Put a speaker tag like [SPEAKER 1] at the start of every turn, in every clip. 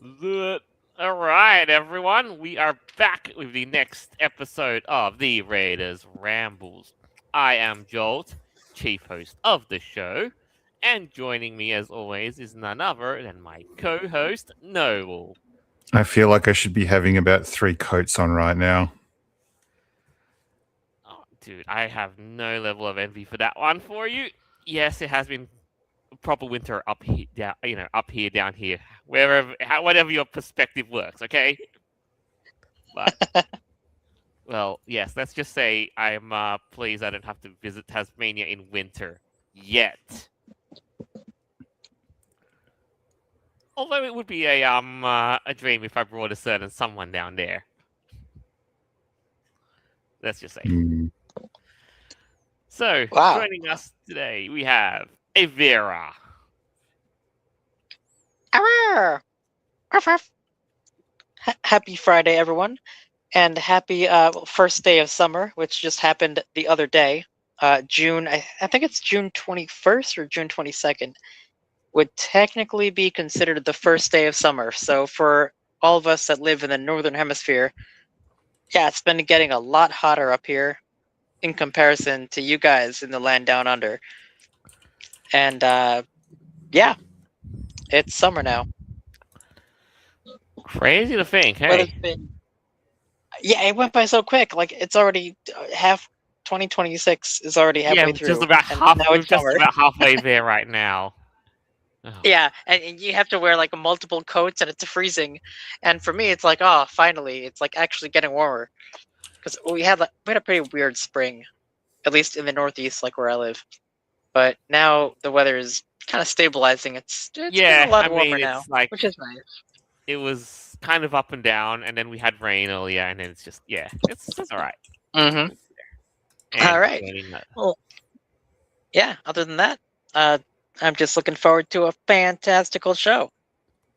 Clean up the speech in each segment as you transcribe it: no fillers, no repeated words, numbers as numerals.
[SPEAKER 1] Good. All right, everyone. We are back with the next episode of the Raiders Rambles. I am Jolt, chief host of the show, and joining me, as always, is none other than my co-host Noble.
[SPEAKER 2] I feel like I should be having about 3 coats on right now.
[SPEAKER 1] Oh, dude, I have no level of envy for that one for you. Yes, it has been proper winter up here, down, up here, down here, wherever, whatever your perspective works. Okay, but well, yes, let's just say I'm pleased I don't have to visit Tasmania in winter yet. Although it would be a dream if I brought a certain someone down there. Let's just say.
[SPEAKER 2] Mm.
[SPEAKER 1] So,
[SPEAKER 3] Wow.
[SPEAKER 1] joining us today, we have Avira.
[SPEAKER 3] Arr! Ruff, ruff. Happy Friday, everyone, and happy first day of summer, which just happened the other day. June, I think it's June 21st or June 22nd, would technically be considered the first day of summer. So for all of us that live in the northern hemisphere, yeah, it's been getting a lot hotter up here in comparison to you guys in the land down under. And yeah, it's summer now.
[SPEAKER 1] Crazy to think,
[SPEAKER 3] But
[SPEAKER 1] hey?
[SPEAKER 3] it's been, yeah, it went by so quick. Like it's already half 2026 is already halfway
[SPEAKER 1] Yeah,
[SPEAKER 3] through.
[SPEAKER 1] just about
[SPEAKER 3] and
[SPEAKER 1] half.
[SPEAKER 3] now
[SPEAKER 1] We're
[SPEAKER 3] it's
[SPEAKER 1] just
[SPEAKER 3] summer.
[SPEAKER 1] about halfway there right now. Oh.
[SPEAKER 3] Yeah, and you have to wear like multiple coats, and it's freezing. And for me, it's like, oh, finally, it's like actually getting warmer. Because we had a pretty weird spring, at least in the Northeast, like where I live. But now the weather is kind of stabilizing. It's getting
[SPEAKER 1] Yeah,
[SPEAKER 3] a lot
[SPEAKER 1] I
[SPEAKER 3] warmer
[SPEAKER 1] mean,
[SPEAKER 3] now,
[SPEAKER 1] it's like
[SPEAKER 3] which is nice.
[SPEAKER 1] it was kind of up and down, and then we had rain earlier, and then it's just it's all right.
[SPEAKER 3] Mm-hmm.
[SPEAKER 1] And
[SPEAKER 3] All right. Well, yeah. Other than that, I'm just looking forward to a fantastical show.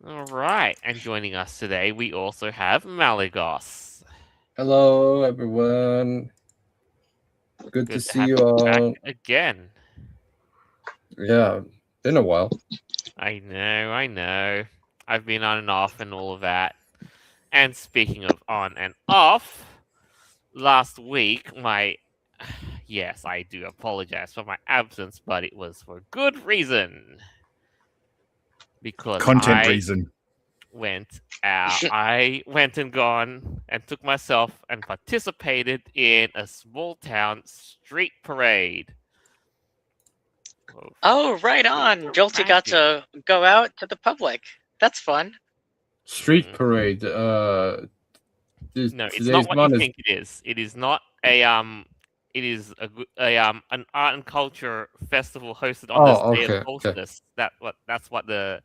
[SPEAKER 1] All right, and joining us today, we also have Malagos.
[SPEAKER 4] Hello, everyone. Good to see
[SPEAKER 1] have
[SPEAKER 4] you
[SPEAKER 1] back
[SPEAKER 4] all.
[SPEAKER 1] again.
[SPEAKER 4] Yeah, been a while.
[SPEAKER 1] I know. I've been on and off and all of that. And speaking of on and off, last week yes, I do apologize for my absence, but it was for good reason. Because
[SPEAKER 2] Content reason.
[SPEAKER 1] went out. I went and gone and took myself and participated in a small town street parade.
[SPEAKER 3] Oh, right on. Jolty got to go out to the public. That's fun.
[SPEAKER 4] Street parade.
[SPEAKER 1] No, it's not what you think it is. It is not a It is an art and culture festival hosted on this day of solstice.
[SPEAKER 4] Okay.
[SPEAKER 1] That's what the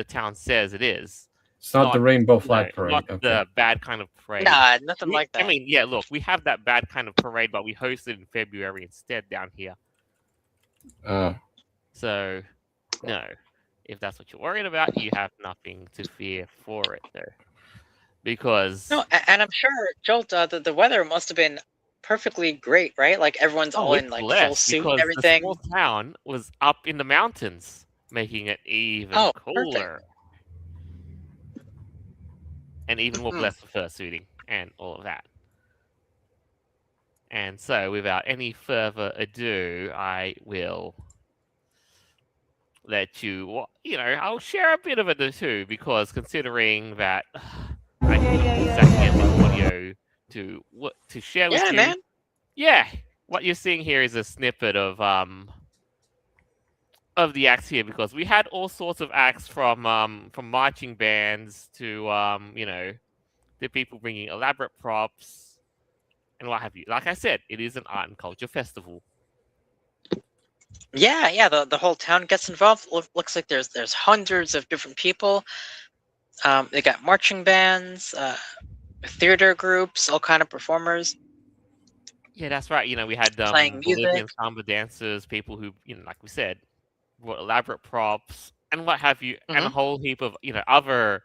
[SPEAKER 1] town says it is.
[SPEAKER 4] It's not the rainbow flag parade.
[SPEAKER 1] Not the bad kind of parade.
[SPEAKER 3] Nah, nothing like that.
[SPEAKER 1] I mean, yeah, look, we have that bad kind of parade, but we hosted in February instead down here. So, no. If that's what you're worried about, you have nothing to fear for it, though. Because...
[SPEAKER 3] No, and I'm sure, Jolt, the weather must have been perfectly great, right? Like, everyone's all in, like, full suit and everything.
[SPEAKER 1] The small town was up in the mountains, making it even cooler.
[SPEAKER 3] Perfect.
[SPEAKER 1] And even more blessed for fursuiting and all of that. And so, without any further ado, I will let you, I'll share a bit of it too, because considering that I didn't exactly get the audio to share with you.
[SPEAKER 3] Man.
[SPEAKER 1] Yeah, what you're seeing here is a snippet of the acts here, because we had all sorts of acts from marching bands to the people bringing elaborate props and what have you. Like I said, it is an art and culture festival.
[SPEAKER 3] Yeah. The whole town gets involved. Looks like there's hundreds of different people. They got marching bands, theater groups, all kind of performers.
[SPEAKER 1] Yeah, that's right. We had
[SPEAKER 3] playing music,
[SPEAKER 1] samba dancers, people who, like we said, brought elaborate props and what have you, and a whole heap of other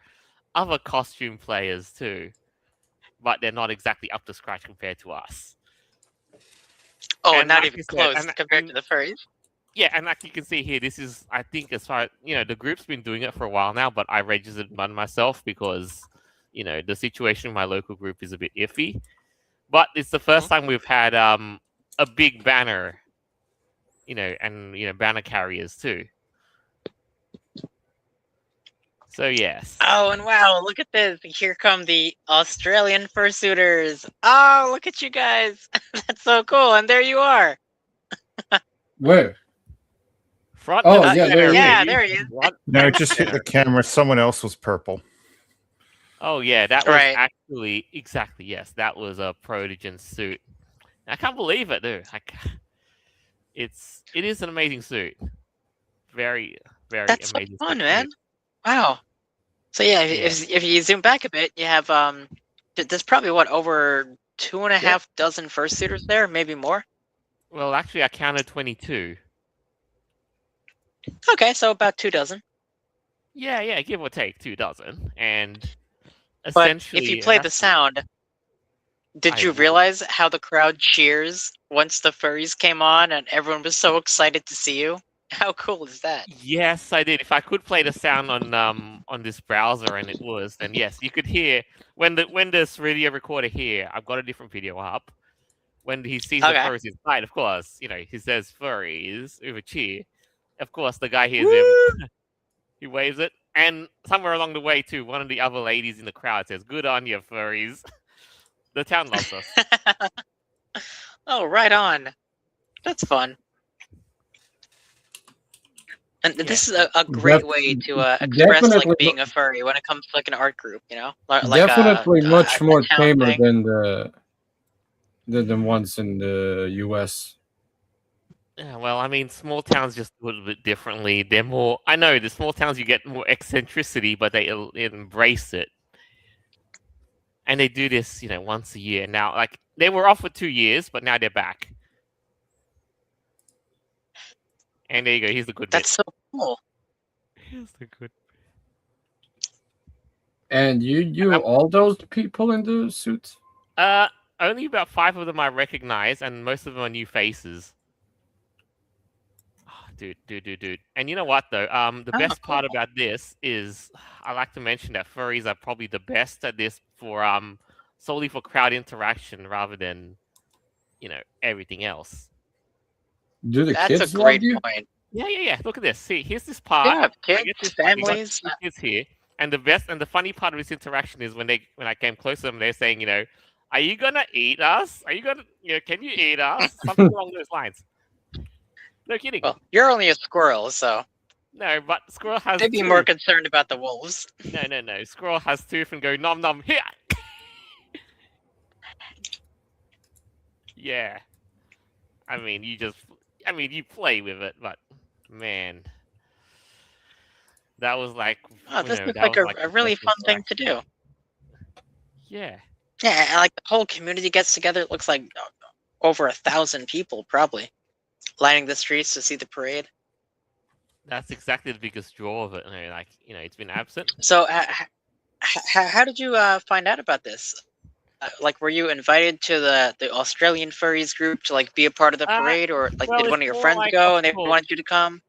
[SPEAKER 1] costume players too, but they're not exactly up to scratch compared to us.
[SPEAKER 3] Oh, and not even close compared to the furries.
[SPEAKER 1] yeah, and like you can see here, this is, I think, as far the group's been doing it for a while now, but I registered one myself because the situation in my local group is a bit iffy. But it's the first time we've had a big banner, and banner carriers too. So yes.
[SPEAKER 3] Oh, and wow, look at this. Here come the Australian fursuiters. Oh, look at you guys. That's so cool. And there you are.
[SPEAKER 4] Where?
[SPEAKER 1] Front
[SPEAKER 4] Oh,
[SPEAKER 1] and
[SPEAKER 4] yeah,
[SPEAKER 1] center,
[SPEAKER 4] there he is.
[SPEAKER 3] Yeah,
[SPEAKER 1] baby.
[SPEAKER 3] there he is.
[SPEAKER 1] Front
[SPEAKER 2] No, it
[SPEAKER 1] and
[SPEAKER 2] just hit
[SPEAKER 1] center.
[SPEAKER 2] the camera. Someone else was purple.
[SPEAKER 1] Oh yeah, that was
[SPEAKER 3] Right.
[SPEAKER 1] actually exactly, yes. That was a Protogen suit. I can't believe it, dude. It is an amazing suit. Very, very
[SPEAKER 3] That's so
[SPEAKER 1] amazing
[SPEAKER 3] fun,
[SPEAKER 1] suit.
[SPEAKER 3] man. Wow. So yeah,
[SPEAKER 1] Yeah.
[SPEAKER 3] if you zoom back a bit, you have there's probably over 2.5 dozen fursuiters there, maybe more.
[SPEAKER 1] Well, actually, I counted 22.
[SPEAKER 3] Okay, so about 2 dozen.
[SPEAKER 1] Yeah, give or take 2 dozen, and
[SPEAKER 3] But
[SPEAKER 1] essentially,
[SPEAKER 3] if you play the
[SPEAKER 1] that's-
[SPEAKER 3] sound, did
[SPEAKER 1] I
[SPEAKER 3] you
[SPEAKER 1] would.
[SPEAKER 3] realize how the crowd cheers once the furries came on and everyone was so excited to see you? How cool is that?
[SPEAKER 1] Yes, I did. If I could play the sound on this browser, and it was, then yes, you could hear when this video recorder here. I've got a different video up. When he sees the
[SPEAKER 3] Okay.
[SPEAKER 1] furries inside, of course, he says furries with a cheer. Of course, the guy hears him. He waves it, and somewhere along the way too, one of the other ladies in the crowd says, "Good on you, furries." The town loves us.
[SPEAKER 3] Oh, right on. That's fun. And this is a great way to express like
[SPEAKER 4] definitely
[SPEAKER 3] being a furry when it comes to like an art group, like
[SPEAKER 4] Definitely much
[SPEAKER 3] a
[SPEAKER 4] more
[SPEAKER 3] town
[SPEAKER 4] tamer
[SPEAKER 3] thing.
[SPEAKER 4] than the ones in the US.
[SPEAKER 1] Yeah, well, I mean, small towns just do it a little bit differently. They're more. I know the small towns you get more eccentricity, but they embrace it, and they do this, once a year. Now, like they were off for 2 years, but now they're back. And there you go. Here's the good
[SPEAKER 3] That's so cool.
[SPEAKER 1] bit. Here's the good.
[SPEAKER 4] And you all those people in the suits?
[SPEAKER 1] Only about 5 of them I recognize, and most of them are new faces. Oh, dude. And you know what though? The best part about this is I like to mention that furries are probably the best at this for solely for crowd interaction rather than everything else.
[SPEAKER 4] Do the
[SPEAKER 3] That's
[SPEAKER 4] kids
[SPEAKER 3] a great
[SPEAKER 4] love you?
[SPEAKER 3] point.
[SPEAKER 1] Yeah. Look at this. See, here's this part.
[SPEAKER 3] Yeah,
[SPEAKER 1] I get
[SPEAKER 3] kids,
[SPEAKER 1] this part, we got
[SPEAKER 3] families.
[SPEAKER 1] 2 kids here, and the funny part of this interaction is when I came close to them, they're saying, "Are you gonna eat us? Are you gonna, can you eat us?" Something along those lines. No kidding.
[SPEAKER 3] Well, you're only a squirrel, so
[SPEAKER 1] No, but Squirrel has
[SPEAKER 3] they'd be
[SPEAKER 1] tooth.
[SPEAKER 3] more concerned about the wolves.
[SPEAKER 1] No. Squirrel has tooth and go nom nom here. Yeah. I mean, you play with it, but man, that was like.
[SPEAKER 3] Oh, this looks
[SPEAKER 1] that
[SPEAKER 3] like
[SPEAKER 1] was
[SPEAKER 3] a really
[SPEAKER 1] the
[SPEAKER 3] fun
[SPEAKER 1] best
[SPEAKER 3] thing to do.
[SPEAKER 1] Yeah.
[SPEAKER 3] Yeah, and like the whole community gets together. It looks like over 1,000 people probably lining the streets to see the parade.
[SPEAKER 1] That's exactly the biggest draw of it. It's been absent.
[SPEAKER 3] So, how did you find out about this? Like, were you invited to the Australian furries group to like be a part of the parade, or like
[SPEAKER 1] well,
[SPEAKER 3] did one of
[SPEAKER 1] it's
[SPEAKER 3] your
[SPEAKER 1] more
[SPEAKER 3] friends
[SPEAKER 1] like,
[SPEAKER 3] go
[SPEAKER 1] of
[SPEAKER 3] and they
[SPEAKER 1] course.
[SPEAKER 3] wanted you to come?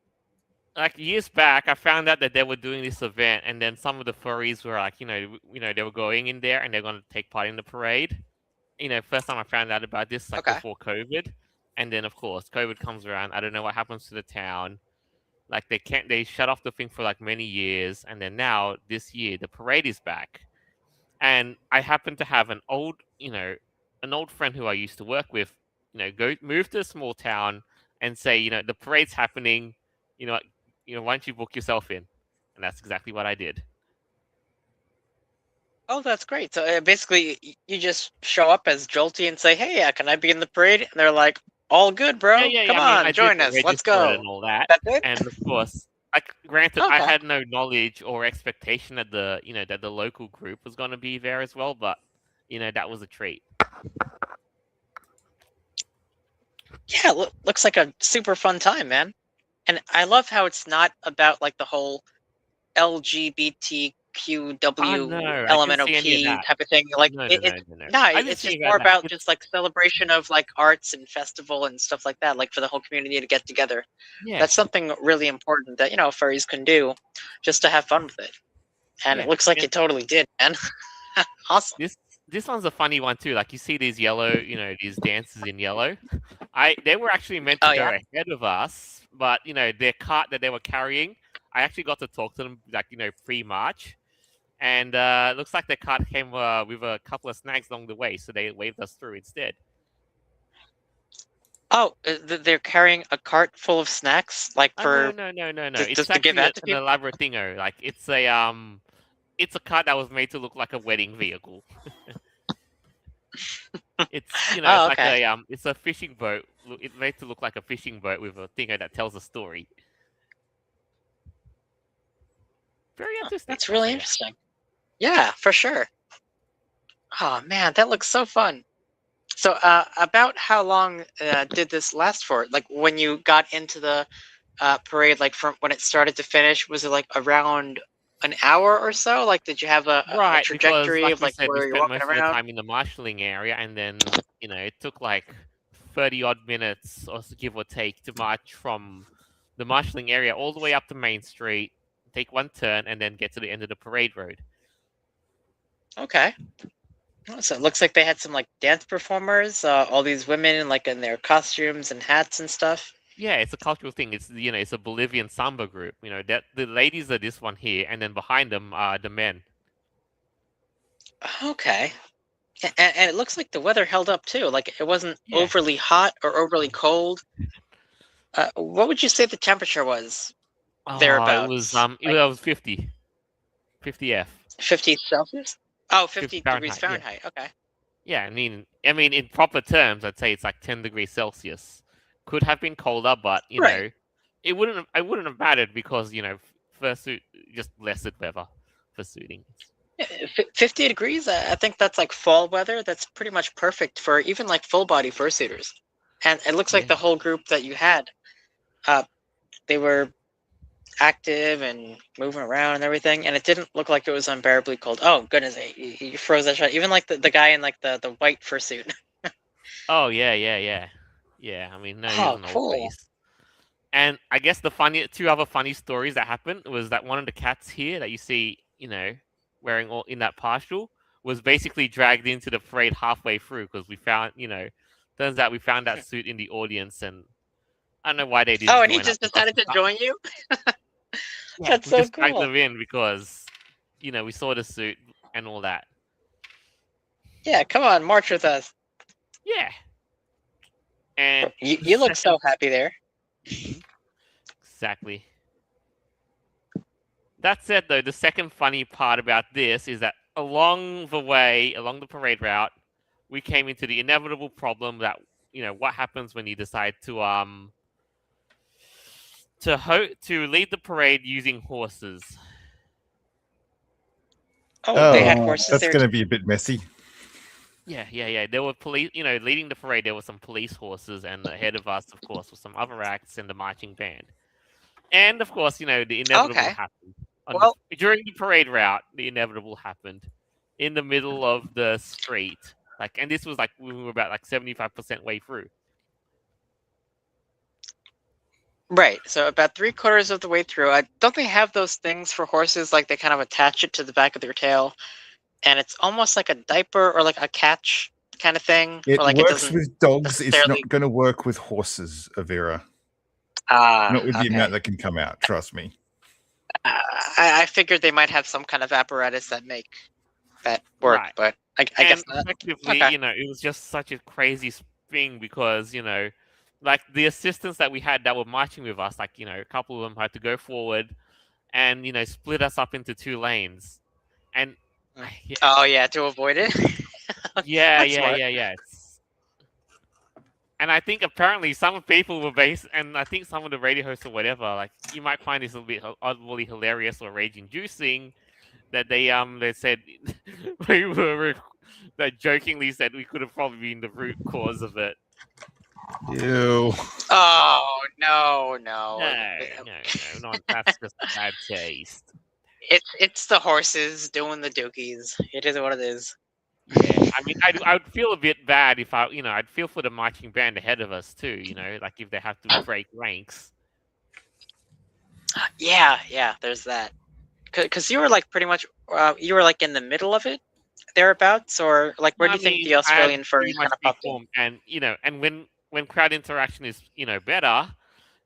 [SPEAKER 1] Like years back, I found out that they were doing this event, and then some of the furries were like, they were going in there and they're going to take part in the parade. First time I found out about this, like
[SPEAKER 3] Okay.
[SPEAKER 1] before COVID, and then of course COVID comes around. I don't know what happens to the town. Like they shut off the thing for like many years, and then now this year the parade is back, and I happen to have an old friend who I used to work with, move to a small town and say, the parade's happening, why don't you book yourself in? And that's exactly what I did.
[SPEAKER 3] Oh, that's great. So basically, you just show up as Jolty and say, "Hey, can I be in the parade?" And they're like, "All good, bro.
[SPEAKER 1] Yeah.
[SPEAKER 3] Come
[SPEAKER 1] I mean,
[SPEAKER 3] on,
[SPEAKER 1] I did
[SPEAKER 3] join
[SPEAKER 1] the
[SPEAKER 3] us. Let's
[SPEAKER 1] register
[SPEAKER 3] go."
[SPEAKER 1] and all that.
[SPEAKER 3] That's it.
[SPEAKER 1] And of course, like granted, I
[SPEAKER 3] Okay.
[SPEAKER 1] had no knowledge or expectation that that the local group was going to be there as well, but that was a treat.
[SPEAKER 3] Yeah, looks like a super fun time, man. And I love how it's not about like the whole LGBTQ Q
[SPEAKER 1] Oh
[SPEAKER 3] W
[SPEAKER 1] no, I
[SPEAKER 3] L M
[SPEAKER 1] didn't
[SPEAKER 3] N O
[SPEAKER 1] see any of
[SPEAKER 3] P
[SPEAKER 1] that.
[SPEAKER 3] type of thing. Like
[SPEAKER 1] No,
[SPEAKER 3] it,
[SPEAKER 1] no,
[SPEAKER 3] it
[SPEAKER 1] no, no, no.
[SPEAKER 3] no,
[SPEAKER 1] I didn't
[SPEAKER 3] it's
[SPEAKER 1] see
[SPEAKER 3] just
[SPEAKER 1] any
[SPEAKER 3] more
[SPEAKER 1] of that.
[SPEAKER 3] about
[SPEAKER 1] It's,
[SPEAKER 3] just like celebration of like arts and festival and stuff like that, like for the whole community to get together.
[SPEAKER 1] yeah,
[SPEAKER 3] That's something really important that furries can do, just to have fun with it. And
[SPEAKER 1] yeah.
[SPEAKER 3] it looks like
[SPEAKER 1] And
[SPEAKER 3] it totally did, man. Awesome.
[SPEAKER 1] this one's a funny one too. Like you see these yellow, these dancers in yellow. They were actually meant to
[SPEAKER 3] Oh
[SPEAKER 1] go
[SPEAKER 3] yeah.
[SPEAKER 1] ahead of us, but their cart that they were carrying, I actually got to talk to them like pre-march, and it looks like their cart came with a couple of snags along the way, so they waved us through instead.
[SPEAKER 3] Oh, they're carrying a cart full of snacks, like
[SPEAKER 1] Oh
[SPEAKER 3] for
[SPEAKER 1] no. It's
[SPEAKER 3] just to give
[SPEAKER 1] actually
[SPEAKER 3] out to
[SPEAKER 1] an
[SPEAKER 3] people.
[SPEAKER 1] elaborate thingo. Like it's a cart that was made to look like a wedding vehicle. It's
[SPEAKER 3] Oh,
[SPEAKER 1] it's like
[SPEAKER 3] okay.
[SPEAKER 1] it's a fishing boat. It's made to look like a fishing boat with a thingo that tells a story. Very interesting.
[SPEAKER 3] That's
[SPEAKER 1] I'll
[SPEAKER 3] really
[SPEAKER 1] say that.
[SPEAKER 3] interesting. Yeah, for sure. Oh man, that looks so fun. So, about how long did this last for? Like when you got into the parade, like from when it started to finish, was it like around an hour or so? Like, did you have a
[SPEAKER 1] Right, because
[SPEAKER 3] trajectory
[SPEAKER 1] like
[SPEAKER 3] of
[SPEAKER 1] we
[SPEAKER 3] like
[SPEAKER 1] said, we
[SPEAKER 3] where you're
[SPEAKER 1] spent
[SPEAKER 3] walking
[SPEAKER 1] most of the
[SPEAKER 3] around?
[SPEAKER 1] time in the marshalling area, and then it took like 30 odd minutes, or so, give or take, to march from the marshalling area all the way up to Main Street, take one turn, and then get to the end of the parade road.
[SPEAKER 3] Okay. Oh, so it looks like they had some like dance performers, all these women like in their costumes and hats and stuff.
[SPEAKER 1] Yeah, it's a cultural thing. It's a Bolivian samba group. That the ladies are this one here, and then behind them are the men.
[SPEAKER 3] Okay. And it looks like the weather held up too. Like it wasn't
[SPEAKER 1] Yeah.
[SPEAKER 3] overly hot or overly cold. What would you say the temperature was
[SPEAKER 1] It
[SPEAKER 3] thereabouts?
[SPEAKER 1] was
[SPEAKER 3] Like
[SPEAKER 1] 50 F.
[SPEAKER 3] 50 Celsius? Oh,
[SPEAKER 1] 50
[SPEAKER 3] 50 degrees
[SPEAKER 1] Fahrenheit.
[SPEAKER 3] Fahrenheit. Okay.
[SPEAKER 1] Yeah, I mean, in proper terms, I'd say it's like 10 degrees Celsius. Could have been colder, but
[SPEAKER 3] Right.
[SPEAKER 1] it wouldn't have mattered because fursuit just blessed weather for suiting.
[SPEAKER 3] Yeah, 50 degrees, I think that's like fall weather. That's pretty much perfect for even like full body fursuiters. And it looks like
[SPEAKER 1] Yeah.
[SPEAKER 3] the whole group that you had, they were active and moving around and everything, and it didn't look like it was unbearably cold. Oh goodness, you froze that shot. Even like the guy in like the white fursuit.
[SPEAKER 1] Oh yeah. Yeah, I mean, no, he was
[SPEAKER 3] Oh,
[SPEAKER 1] an old
[SPEAKER 3] cool.
[SPEAKER 1] face. And I guess two other funny stories that happened was that one of the cats here that you see, wearing all in that partial, was basically dragged into the parade halfway through because we found, turns out we found that suit in the audience, and I don't know why they didn't
[SPEAKER 3] Oh, and he
[SPEAKER 1] join us
[SPEAKER 3] just decided to join you?
[SPEAKER 1] Yeah,
[SPEAKER 3] That's
[SPEAKER 1] we
[SPEAKER 3] so
[SPEAKER 1] just dragged
[SPEAKER 3] cool.
[SPEAKER 1] them in because, we saw the suit and all that.
[SPEAKER 3] Yeah, come on, march with us.
[SPEAKER 1] Yeah. And
[SPEAKER 3] You look so happy there.
[SPEAKER 1] Exactly. That said, though, the second funny part about this is that along the parade route, we came into the inevitable problem that, what happens when you decide to lead the parade using horses.
[SPEAKER 3] Oh, they had horses
[SPEAKER 2] that's
[SPEAKER 3] there.
[SPEAKER 2] going to be a bit messy.
[SPEAKER 1] Yeah. There were police, leading the parade. There were some police horses, and ahead of us, of course, were some other acts and the marching band. And of course, the inevitable happened. During the parade route, the inevitable happened in the middle of the street. And this was we were about 75% way through.
[SPEAKER 3] Right. So about 3/4 of the way through, don't they have those things for horses? Like they kind of attach it to the back of their tail, and it's almost like a diaper or like a catch kind of thing.
[SPEAKER 2] It
[SPEAKER 3] or like
[SPEAKER 2] works
[SPEAKER 3] it doesn't
[SPEAKER 2] with dogs. It's
[SPEAKER 3] necessarily...
[SPEAKER 2] not going to work with horses, Avira. Not with the amount that can come out. Trust me.
[SPEAKER 3] I figured they might have some kind of apparatus that make that work,
[SPEAKER 1] Right.
[SPEAKER 3] but I guess not.
[SPEAKER 1] Effectively, it was just such a crazy thing because the assistants that we had that were marching with us, a couple of them had to go forward and split us up into 2 lanes, and
[SPEAKER 3] Oh yeah, to avoid it.
[SPEAKER 1] yeah. And I think apparently some people were and I think some of the radio hosts or whatever, you might find this a little bit oddly hilarious or rage-inducing, that they said we were that jokingly said we could have probably been the root cause of it.
[SPEAKER 2] Ew.
[SPEAKER 3] Oh no!
[SPEAKER 1] No, not that's just bad taste.
[SPEAKER 3] It's the horses doing the dookies. It is what it is.
[SPEAKER 1] Yeah, I mean, I would feel a bit bad if I'd feel for the marching band ahead of us too. Like if they have to break ranks.
[SPEAKER 3] Yeah. There's that. Because you were like pretty much, you were like in the middle of it, thereabouts, or like where do you think the Australian furries kind of popped in?
[SPEAKER 1] And and when crowd interaction is better,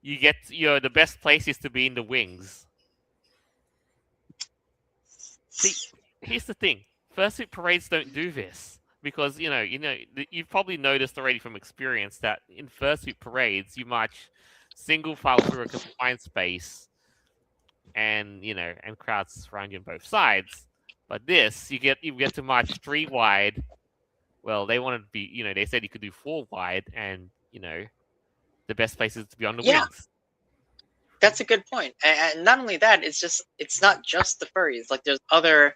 [SPEAKER 1] you get the best place is to be in the wings. See, here's the thing: fursuit parades don't do this because you've probably noticed already from experience that in fursuit parades you march single file through a confined space, and and crowds surround you on both sides. But this, you get to march 3 wide. Well, they wanted to be, they said you could do 4 wide, and the best place is to be on the wings.
[SPEAKER 3] That's a good point. And not only that, it's not just the furries. Like there's other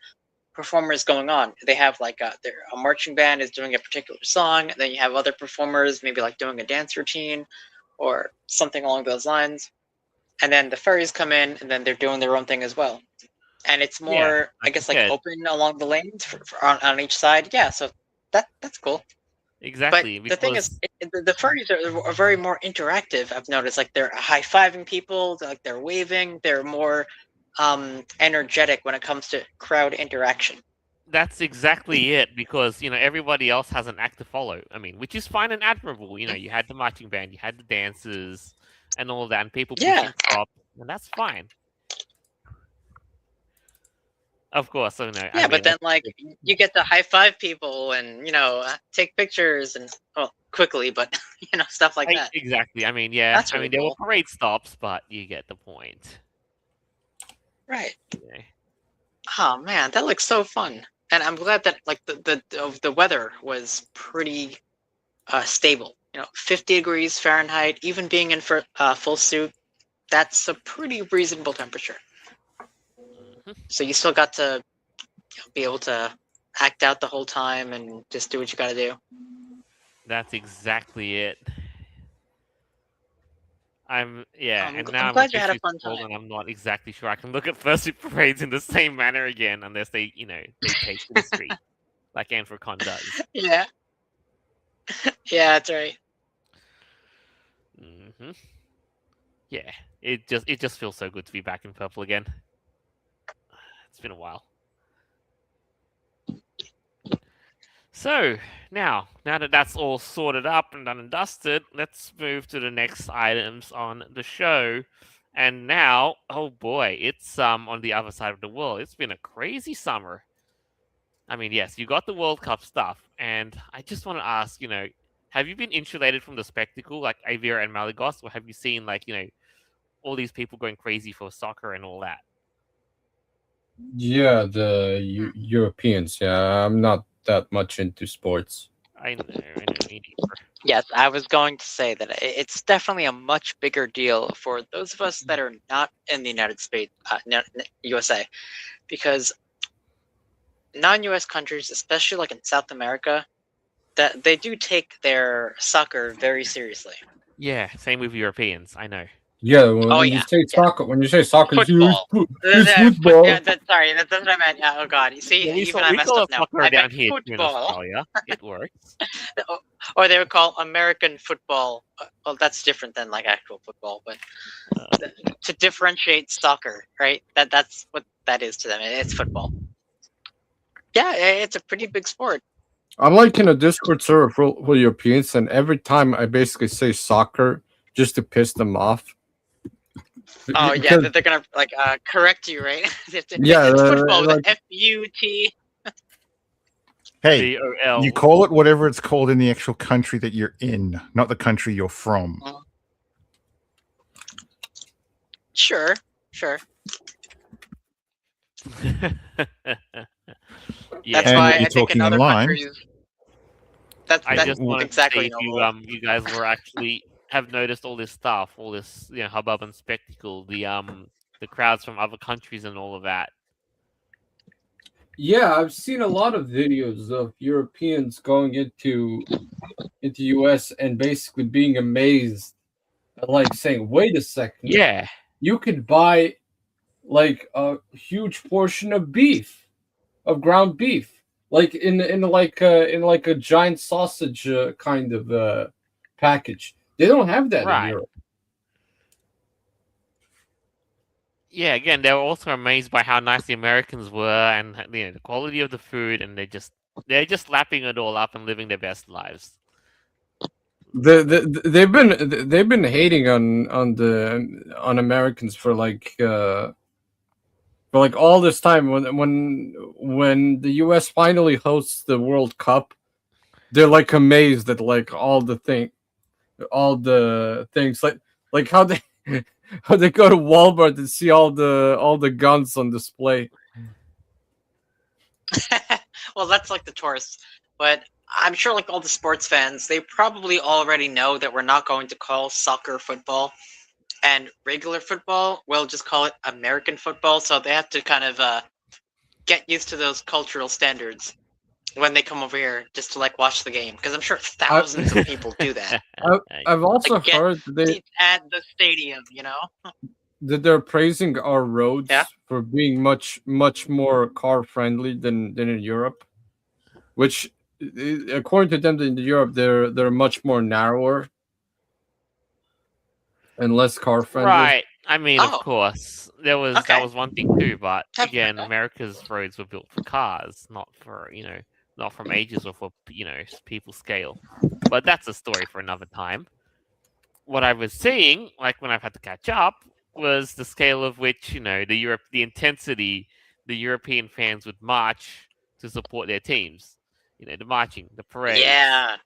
[SPEAKER 3] performers going on. They have like a marching band is doing a particular song, and then you have other performers maybe like doing a dance routine or something along those lines. And then the furries come in, and then they're doing their own thing as well. And it's more, I guess, like open along the lanes on each side. Yeah, so that's cool.
[SPEAKER 1] Exactly.
[SPEAKER 3] But the thing is, the furries are very more interactive. I've noticed, like they're high-fiving people, like they're waving. They're more energetic when it comes to crowd interaction.
[SPEAKER 1] That's exactly it, because everybody else has an act to follow. I mean, which is fine and admirable. You had the marching band, you had the dancers, and all that, and people pushing top, and that's fine. Of course,
[SPEAKER 3] but then like you get to high five people and take pictures and quickly, but stuff like that.
[SPEAKER 1] Exactly. I mean, yeah. That's really cool. There were parade stops, but you get the point.
[SPEAKER 3] Right.
[SPEAKER 1] Yeah.
[SPEAKER 3] Oh man, that looks so fun, and I'm glad that like the weather was pretty stable. 50 degrees Fahrenheit, even being in full suit, that's a pretty reasonable temperature. So you still got to be able to act out the whole time and just do what you got to do.
[SPEAKER 1] That's exactly it.
[SPEAKER 3] I'm glad you had a fun time.
[SPEAKER 1] And I'm not exactly sure I can look at fursuit parades in the same manner again unless they take to the street like Anthrocon does.
[SPEAKER 3] Yeah. Yeah, that's right.
[SPEAKER 1] Yeah, it just feels so good to be back in purple again. It's been a while. So now that that's all sorted up and done and dusted, let's move to the next items on the show. And now, oh boy, it's on the other side of the world. It's been a crazy summer. I mean, yes, you got the World Cup stuff, and I just want to ask, have you been insulated from the spectacle like Avira and Malagos, or have you seen like all these people going crazy for soccer and all that?
[SPEAKER 4] Yeah, the Europeans. Yeah, I'm not that much into sports.
[SPEAKER 1] I know, me neither.
[SPEAKER 3] Yes, I was going to say that it's definitely a much bigger deal for those of us that are not in the United States, USA, because non-US countries, especially like in South America, that they do take their soccer very seriously.
[SPEAKER 1] Yeah, same with Europeans. I know.
[SPEAKER 4] Yeah, when you say soccer,
[SPEAKER 3] football.
[SPEAKER 4] It's football.
[SPEAKER 3] Yeah, that's what I meant. Yeah, oh god, you see, even I messed up now. I
[SPEAKER 1] down here
[SPEAKER 3] football.
[SPEAKER 1] In Australia. It works.
[SPEAKER 3] Or they would call American football. Well, that's different than like actual football, but to differentiate soccer, right? That's what that is to them. It's football. Yeah, it's a pretty big sport.
[SPEAKER 4] I'm like in a Discord server for Europeans, and every time I basically say soccer just to piss them off.
[SPEAKER 3] Oh yeah, they're gonna like correct you, right? It's football, like, F-U-T.
[SPEAKER 2] Hey, you call it whatever it's called in the actual country that you're in, not the country you're from.
[SPEAKER 3] Sure.
[SPEAKER 1] Yeah.
[SPEAKER 3] That's why I think in other countries. That's
[SPEAKER 1] just exactly if you guys were actually have noticed all this stuff, all this hubbub and spectacle, the crowds from other countries and all of that.
[SPEAKER 4] Yeah, I've seen a lot of videos of Europeans going into US and basically being amazed, like saying, "Wait a second,
[SPEAKER 1] yeah,
[SPEAKER 4] you could buy like a huge portion of beef, of ground beef, like in a giant sausage kind of package. They don't have that in
[SPEAKER 1] Right.
[SPEAKER 4] Europe.
[SPEAKER 1] Yeah, again, they were also amazed by how nice the Americans were and the quality of the food, and they're just lapping it all up and living their best lives.
[SPEAKER 4] They've been hating on Americans for like all this time. When the U.S. finally hosts the World Cup, they're like amazed at like all the things like how they how they go to Walmart and see all the guns on display.
[SPEAKER 3] Well, that's like the tourists, but I'm sure like all the sports fans, they probably already know that we're not going to call soccer football, and regular football, we'll just call it American football. So they have to kind of get used to those cultural standards when they come over here just to like watch the game, because I'm sure thousands of people do that.
[SPEAKER 4] I've also
[SPEAKER 3] Like, get
[SPEAKER 4] heard
[SPEAKER 3] seats at the stadium, you know.
[SPEAKER 4] that they're praising our roads
[SPEAKER 3] Yeah.
[SPEAKER 4] for being much more car friendly than in Europe, which according to them in Europe they're much more narrower and less car friendly.
[SPEAKER 1] Right. I mean,
[SPEAKER 3] Oh.
[SPEAKER 1] of course, that
[SPEAKER 3] Okay.
[SPEAKER 1] was one thing too. But again,
[SPEAKER 3] Okay.
[SPEAKER 1] America's roads were built for cars, not from ages or for people scale. But that's a story for another time. What I was seeing, like when I've had to catch up, was the scale of which the intensity the European fans would march to support their teams. The marching, the parades.
[SPEAKER 3] Yeah.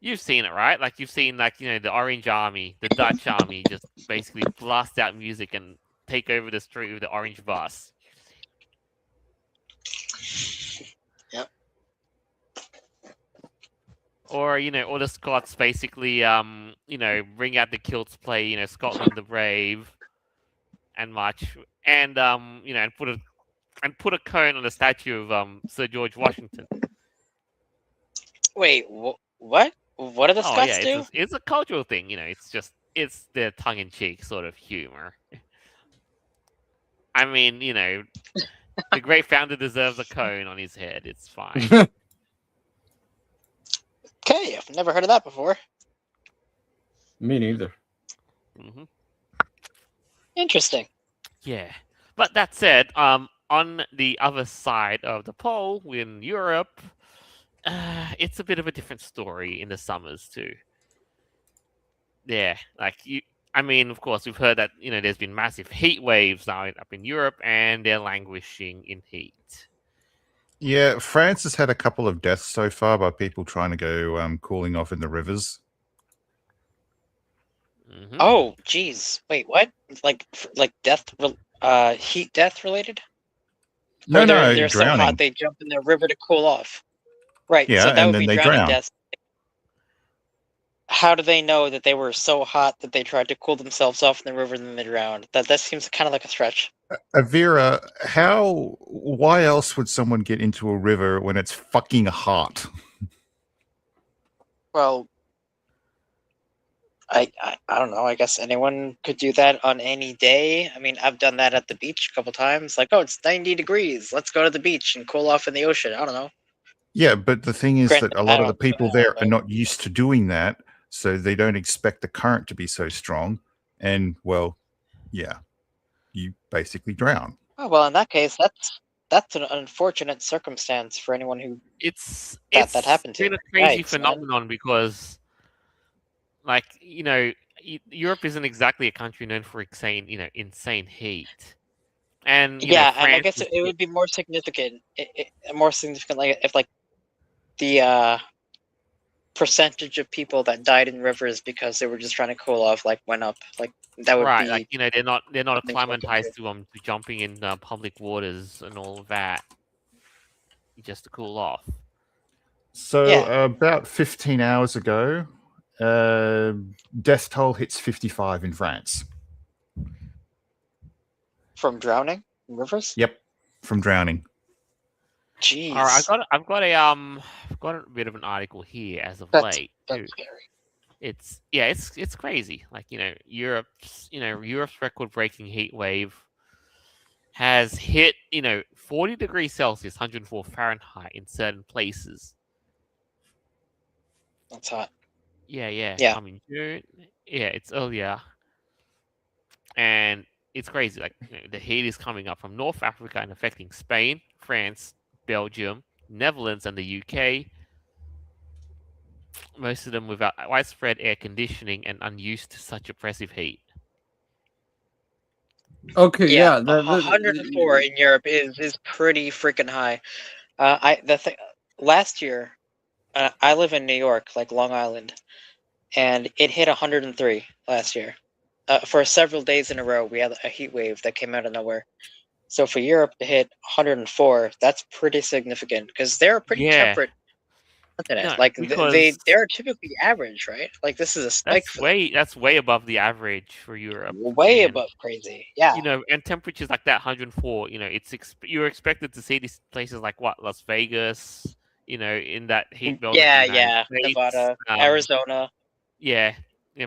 [SPEAKER 1] You've seen it, right? Like you've seen, the Orange Army, the Dutch Army, just basically blast out music and take over the street with the orange bus.
[SPEAKER 3] Yep.
[SPEAKER 1] Or or the Scots basically, bring out the kilts, play, Scotland the Brave, and march, and and put a cone on the statue of Sir George Washington.
[SPEAKER 3] Wait, what? What do the Scots do?
[SPEAKER 1] It's a cultural thing, it's their tongue-in-cheek sort of humor. I mean, the great founder deserves a cone on his head. It's fine.
[SPEAKER 3] Okay, I've never heard of that before.
[SPEAKER 4] Me neither.
[SPEAKER 1] Mm-hmm.
[SPEAKER 3] Interesting.
[SPEAKER 1] Yeah, but that said, on the other side of the pole in Europe, it's a bit of a different story in the summers too. Yeah, of course, we've heard that there's been massive heat waves now up in Europe, and they're languishing in heat.
[SPEAKER 2] Yeah, France has had a couple of deaths so far by people trying to go cooling off in the rivers.
[SPEAKER 1] Mm-hmm.
[SPEAKER 3] Oh, geez. Wait, what? Like death, heat death related?
[SPEAKER 2] No,
[SPEAKER 3] they're so
[SPEAKER 2] drowning.
[SPEAKER 3] hot they jump in the river to cool off. Right.
[SPEAKER 2] Yeah,
[SPEAKER 3] so that
[SPEAKER 2] and
[SPEAKER 3] would
[SPEAKER 2] then
[SPEAKER 3] be
[SPEAKER 2] they
[SPEAKER 3] drowning
[SPEAKER 2] drown.
[SPEAKER 3] deaths. How do they know that they were so hot that they tried to cool themselves off in the river and then they drowned? That seems kind of like a stretch.
[SPEAKER 2] Avira, why else would someone get into a river when it's fucking hot?
[SPEAKER 3] Well, I don't know. I guess anyone could do that on any day. I mean, I've done that at the beach a couple times. Like, oh, it's 90 degrees. Let's go to the beach and cool off in the ocean. I don't know.
[SPEAKER 2] Yeah, but the thing is
[SPEAKER 3] Granted,
[SPEAKER 2] that a
[SPEAKER 3] I
[SPEAKER 2] lot of
[SPEAKER 3] don't
[SPEAKER 2] the
[SPEAKER 3] do
[SPEAKER 2] people
[SPEAKER 3] that,
[SPEAKER 2] there
[SPEAKER 3] but-
[SPEAKER 2] are not used to doing that, so they don't expect the current to be so strong. And, well, yeah, you basically drown.
[SPEAKER 3] Oh, well, in that case, that's an unfortunate circumstance for anyone who that happened to.
[SPEAKER 1] It's been a crazy
[SPEAKER 3] Yikes,
[SPEAKER 1] phenomenon because, Europe isn't exactly a country known for insane heat. And
[SPEAKER 3] yeah, and I
[SPEAKER 1] France
[SPEAKER 3] guess
[SPEAKER 1] is-
[SPEAKER 3] it would be more significant. More significant, like if the percentage of people that died in rivers because they were just trying to cool off went up. Like that would
[SPEAKER 1] right,
[SPEAKER 3] be
[SPEAKER 1] they're not
[SPEAKER 3] something to look
[SPEAKER 1] acclimatized
[SPEAKER 3] into.
[SPEAKER 1] to jumping in public waters and all of that just to cool off.
[SPEAKER 2] So
[SPEAKER 3] Yeah.
[SPEAKER 2] about 15 hours ago, death toll hits 55 in France.
[SPEAKER 3] From drowning in rivers.
[SPEAKER 2] Yep, from drowning.
[SPEAKER 3] Jeez,
[SPEAKER 1] All right, I've got a bit of an article here as of late.
[SPEAKER 3] that's
[SPEAKER 1] too.
[SPEAKER 3] scary.
[SPEAKER 1] it's crazy. Like Europe's record-breaking heat wave has hit 40 degrees Celsius, 104 Fahrenheit in certain places.
[SPEAKER 3] That's hot.
[SPEAKER 1] Yeah, yeah.
[SPEAKER 3] Yeah.
[SPEAKER 1] I mean, June. Yeah, it's earlier, and it's crazy. Like the heat is coming up from North Africa and affecting Spain, France, Belgium, Netherlands, and the UK. Most of them without widespread air conditioning and unused to such oppressive heat.
[SPEAKER 4] Okay,
[SPEAKER 3] Yeah,
[SPEAKER 4] yeah.
[SPEAKER 3] 104 in Europe is pretty freaking high. Last year, I live in New York, like Long Island, and it hit 103 last year. For several days in a row, we had a heat wave that came out of nowhere. So for Europe to hit 104, that's pretty significant because they're a pretty
[SPEAKER 1] Yeah.
[SPEAKER 3] temperate continent.
[SPEAKER 1] No,
[SPEAKER 3] Like
[SPEAKER 1] because
[SPEAKER 3] they're typically average, right? Like this is a spike for them.
[SPEAKER 1] that's way above the average for Europe.
[SPEAKER 3] Way
[SPEAKER 1] And,
[SPEAKER 3] above crazy. Yeah.
[SPEAKER 1] and temperatures like that, 104. You're expected to see these places like what, Las Vegas. In that heat belt of the
[SPEAKER 3] Yeah,
[SPEAKER 1] United
[SPEAKER 3] yeah.
[SPEAKER 1] States.
[SPEAKER 3] Nevada, Arizona.
[SPEAKER 1] Yeah,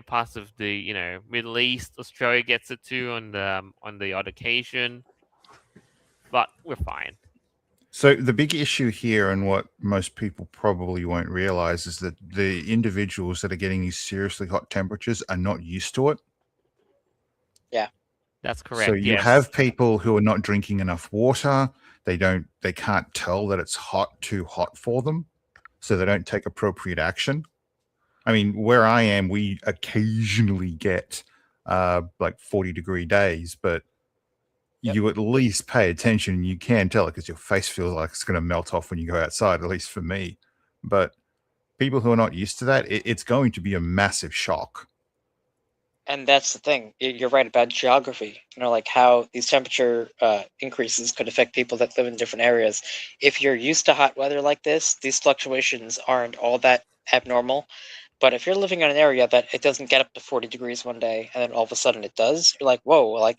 [SPEAKER 1] parts of the Middle East. Australia gets it too on the odd occasion, but we're fine.
[SPEAKER 2] So the big issue here, and what most people probably won't realize, is that the individuals that are getting these seriously hot temperatures are not used to it.
[SPEAKER 1] That's correct.
[SPEAKER 2] So you
[SPEAKER 1] yes.
[SPEAKER 2] have people who are not drinking enough water. They can't tell that it's too hot for them, so they don't take appropriate action. I mean, where I am, we occasionally get like 40-degree days, but you at least pay attention. You can tell it because your face feels like it's going to melt off when you go outside, at least for me. But people who are not used to that, it's going to be a massive shock.
[SPEAKER 3] And that's the thing. You're right about geography. Like how these temperature increases could affect people that live in different areas. If you're used to hot weather like this, these fluctuations aren't all that abnormal. But if you're living in an area that it doesn't get up to 40 degrees one day, and then all of a sudden it does, you're like, whoa, like,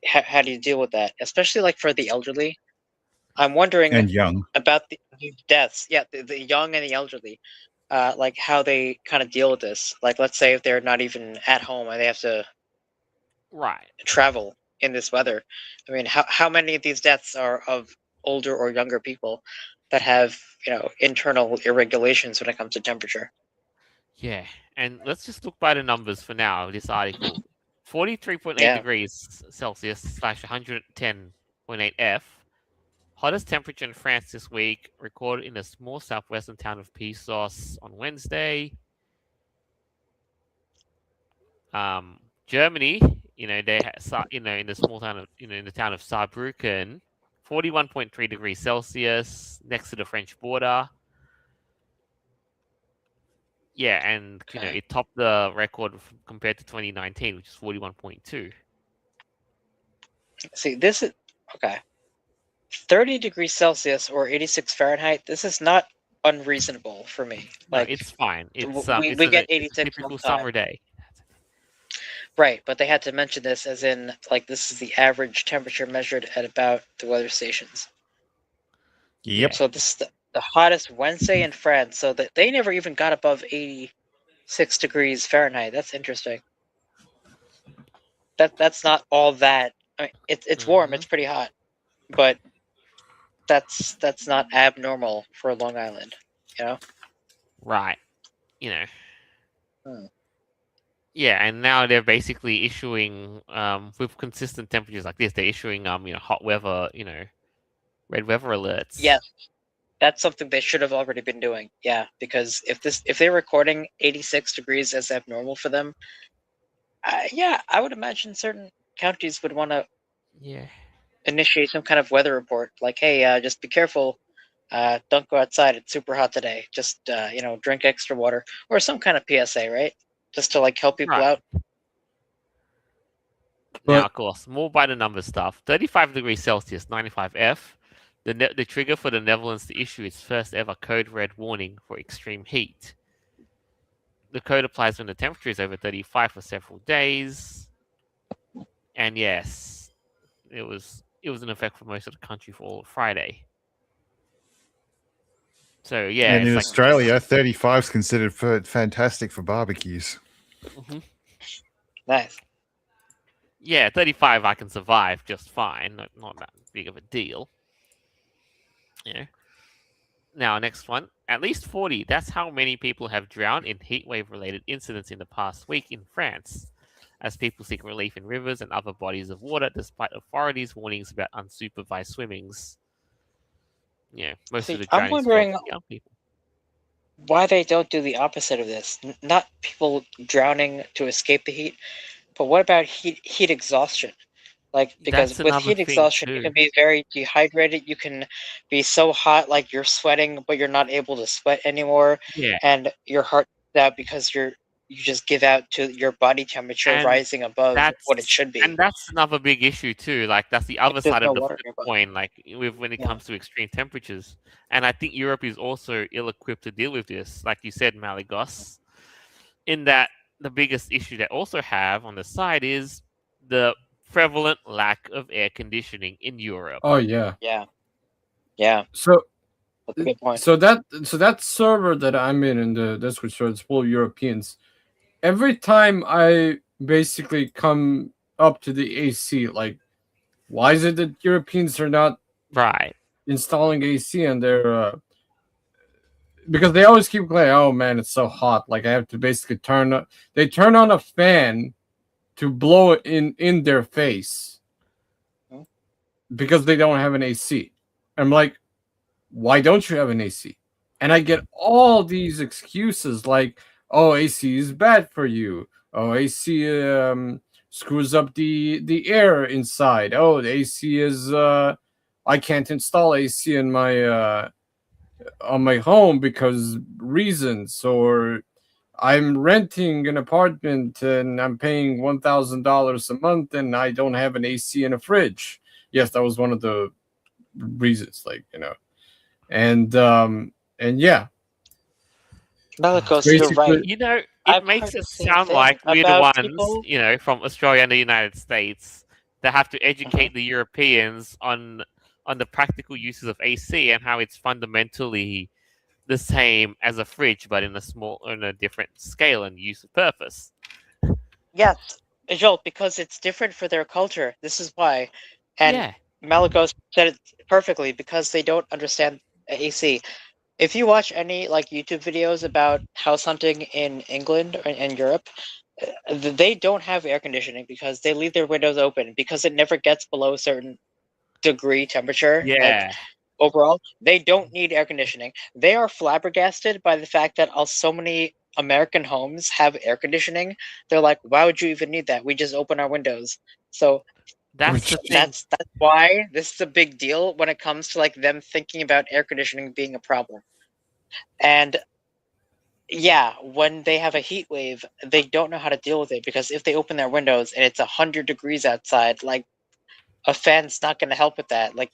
[SPEAKER 3] how do you deal with that? Especially like for the elderly. I'm wondering
[SPEAKER 2] And young.
[SPEAKER 3] about the deaths. Yeah, the young and the elderly. Like how they kind of deal with this. Like, let's say if they're not even at home and they have to travel in this weather. I mean, how many of these deaths are of older or younger people that have internal irregulations when it comes to temperature?
[SPEAKER 1] Yeah, and let's just look by the numbers for now of this article. 43.8
[SPEAKER 3] Yeah.
[SPEAKER 1] degrees Celsius / 110.8 F. Hottest temperature in France this week, recorded in the small southwestern town of Pisos on Wednesday. Germany, they in the small town of in the town of Saarbrücken, 41.3 degrees Celsius next to the French border. Yeah, and it topped the record compared to 2019, which is 41.2.
[SPEAKER 3] See, this is okay. 30 degrees Celsius or 86 Fahrenheit. This is not unreasonable for me.
[SPEAKER 1] No,
[SPEAKER 3] Like,
[SPEAKER 1] it's fine. It's
[SPEAKER 3] we get 86
[SPEAKER 1] typical summer day.
[SPEAKER 3] Right, but they had to mention this as in like this is the average temperature measured at about the weather stations.
[SPEAKER 2] Yep.
[SPEAKER 3] So this is the hottest Wednesday in France. So that they never even got above 86 degrees Fahrenheit. That's interesting. That's not all that. I mean, it's warm. It's pretty hot, but that's not abnormal for Long Island.
[SPEAKER 1] Right. Yeah, and now they're basically issuing with consistent temperatures like this, they're issuing hot weather, red weather alerts.
[SPEAKER 3] Yes. That's something they should have already been doing. Yeah, because if they're recording 86 degrees as abnormal for them, I would imagine certain counties would want to initiate some kind of weather report, like, hey, just be careful, don't go outside. It's super hot today. Just drink extra water or some kind of PSA, right? Just to like help people out.
[SPEAKER 1] Now, of course, more by the numbers stuff. 35 degrees Celsius, 95 F. The trigger for the Netherlands to issue its first ever code red warning for extreme heat. The code applies when the temperature is over 35 for several days. And yes, it was in effect for most of the country for all of Friday. So yeah,
[SPEAKER 2] and in
[SPEAKER 1] it's like
[SPEAKER 2] Australia, 35 is considered fantastic for barbecues.
[SPEAKER 1] Mhm.
[SPEAKER 3] Nice.
[SPEAKER 1] Yeah, 35 I can survive just fine. Not that big of a deal. Yeah. Now, next one. At least 40. That's how many people have drowned in heatwave related incidents in the past week in France, as people seek relief in rivers and other bodies of water despite authorities' warnings about unsupervised swimmings. Yeah, most of
[SPEAKER 3] See,
[SPEAKER 1] the
[SPEAKER 3] I'm
[SPEAKER 1] drownings from
[SPEAKER 3] wondering
[SPEAKER 1] young people.
[SPEAKER 3] why they don't do the opposite of this. Not people drowning to escape the heat, but what about heat exhaustion? Like, because
[SPEAKER 1] That's
[SPEAKER 3] with
[SPEAKER 1] another
[SPEAKER 3] heat
[SPEAKER 1] thing
[SPEAKER 3] exhaustion, you
[SPEAKER 1] too.
[SPEAKER 3] can be very dehydrated. You can be so hot, like you're sweating, but you're not able to sweat anymore,
[SPEAKER 1] Yeah,
[SPEAKER 3] and your heart out because you just give out to your body temperature
[SPEAKER 1] and
[SPEAKER 3] rising above what it
[SPEAKER 1] that's
[SPEAKER 3] should be.
[SPEAKER 1] that's another big issue too. Like that's the
[SPEAKER 3] Like,
[SPEAKER 1] other
[SPEAKER 3] there's
[SPEAKER 1] side
[SPEAKER 3] no
[SPEAKER 1] of the
[SPEAKER 3] water
[SPEAKER 1] flip
[SPEAKER 3] nearby.
[SPEAKER 1] coin. Like with when it
[SPEAKER 3] Yeah.
[SPEAKER 1] comes to extreme temperatures, and I think Europe is also ill-equipped to deal with this. Like you said, Malagos, in that the biggest issue they also have on the side is the prevalent lack of air conditioning in Europe.
[SPEAKER 4] Oh yeah.
[SPEAKER 3] Yeah, yeah,
[SPEAKER 4] So
[SPEAKER 3] that's a good point.
[SPEAKER 4] so that server that I'm in the Discord server, it's full of Europeans. Every time I basically come up to the AC, like, why is it that Europeans are not
[SPEAKER 1] Right.
[SPEAKER 4] installing AC on their? Because they always keep going, oh man, it's so hot. Like I have to basically they turn on a fan to blow it in their face
[SPEAKER 3] Hmm.
[SPEAKER 4] because they don't have an AC. I'm like, why don't you have an AC? And I get all these excuses like, oh, AC is bad for you. Oh, AC screws up the air inside. Oh, the AC is I can't install AC in my on my home because reasons, or I'm renting an apartment and I'm paying $1,000 a month and I don't have an AC and a fridge. Yes, that was one of the reasons, like, and yeah,
[SPEAKER 3] Malikos, you're right.
[SPEAKER 4] basically,
[SPEAKER 1] You know, it
[SPEAKER 3] I've
[SPEAKER 1] makes
[SPEAKER 3] heard
[SPEAKER 1] us
[SPEAKER 3] the same
[SPEAKER 1] sound
[SPEAKER 3] thing
[SPEAKER 1] like we're the
[SPEAKER 3] about
[SPEAKER 1] ones,
[SPEAKER 3] people.
[SPEAKER 1] from Australia and the United States that have to
[SPEAKER 3] Mhm.
[SPEAKER 1] educate the Europeans on the practical uses of AC and how it's fundamentally the same as a fridge, but in a different scale and use of purpose.
[SPEAKER 3] Yes, Joel, because it's different for their culture. This is why. And
[SPEAKER 1] Yeah.
[SPEAKER 3] Malikos said it perfectly because they don't understand AC. If you watch any like YouTube videos about house hunting in England or in Europe, they don't have air conditioning because they leave their windows open because it never gets below a certain degree temperature. Like
[SPEAKER 1] Yeah.
[SPEAKER 3] overall, they don't need air conditioning. They are flabbergasted by the fact that so many American homes have air conditioning. They're like, why would you even need that? We just open our windows. So
[SPEAKER 1] That's the thing.
[SPEAKER 3] that's why this is a big deal when it comes to like them thinking about air conditioning being a problem. And yeah, when they have a heat wave, they don't know how to deal with it because if they open their windows and it's 100 degrees outside, like a fan's not going to help with that. Like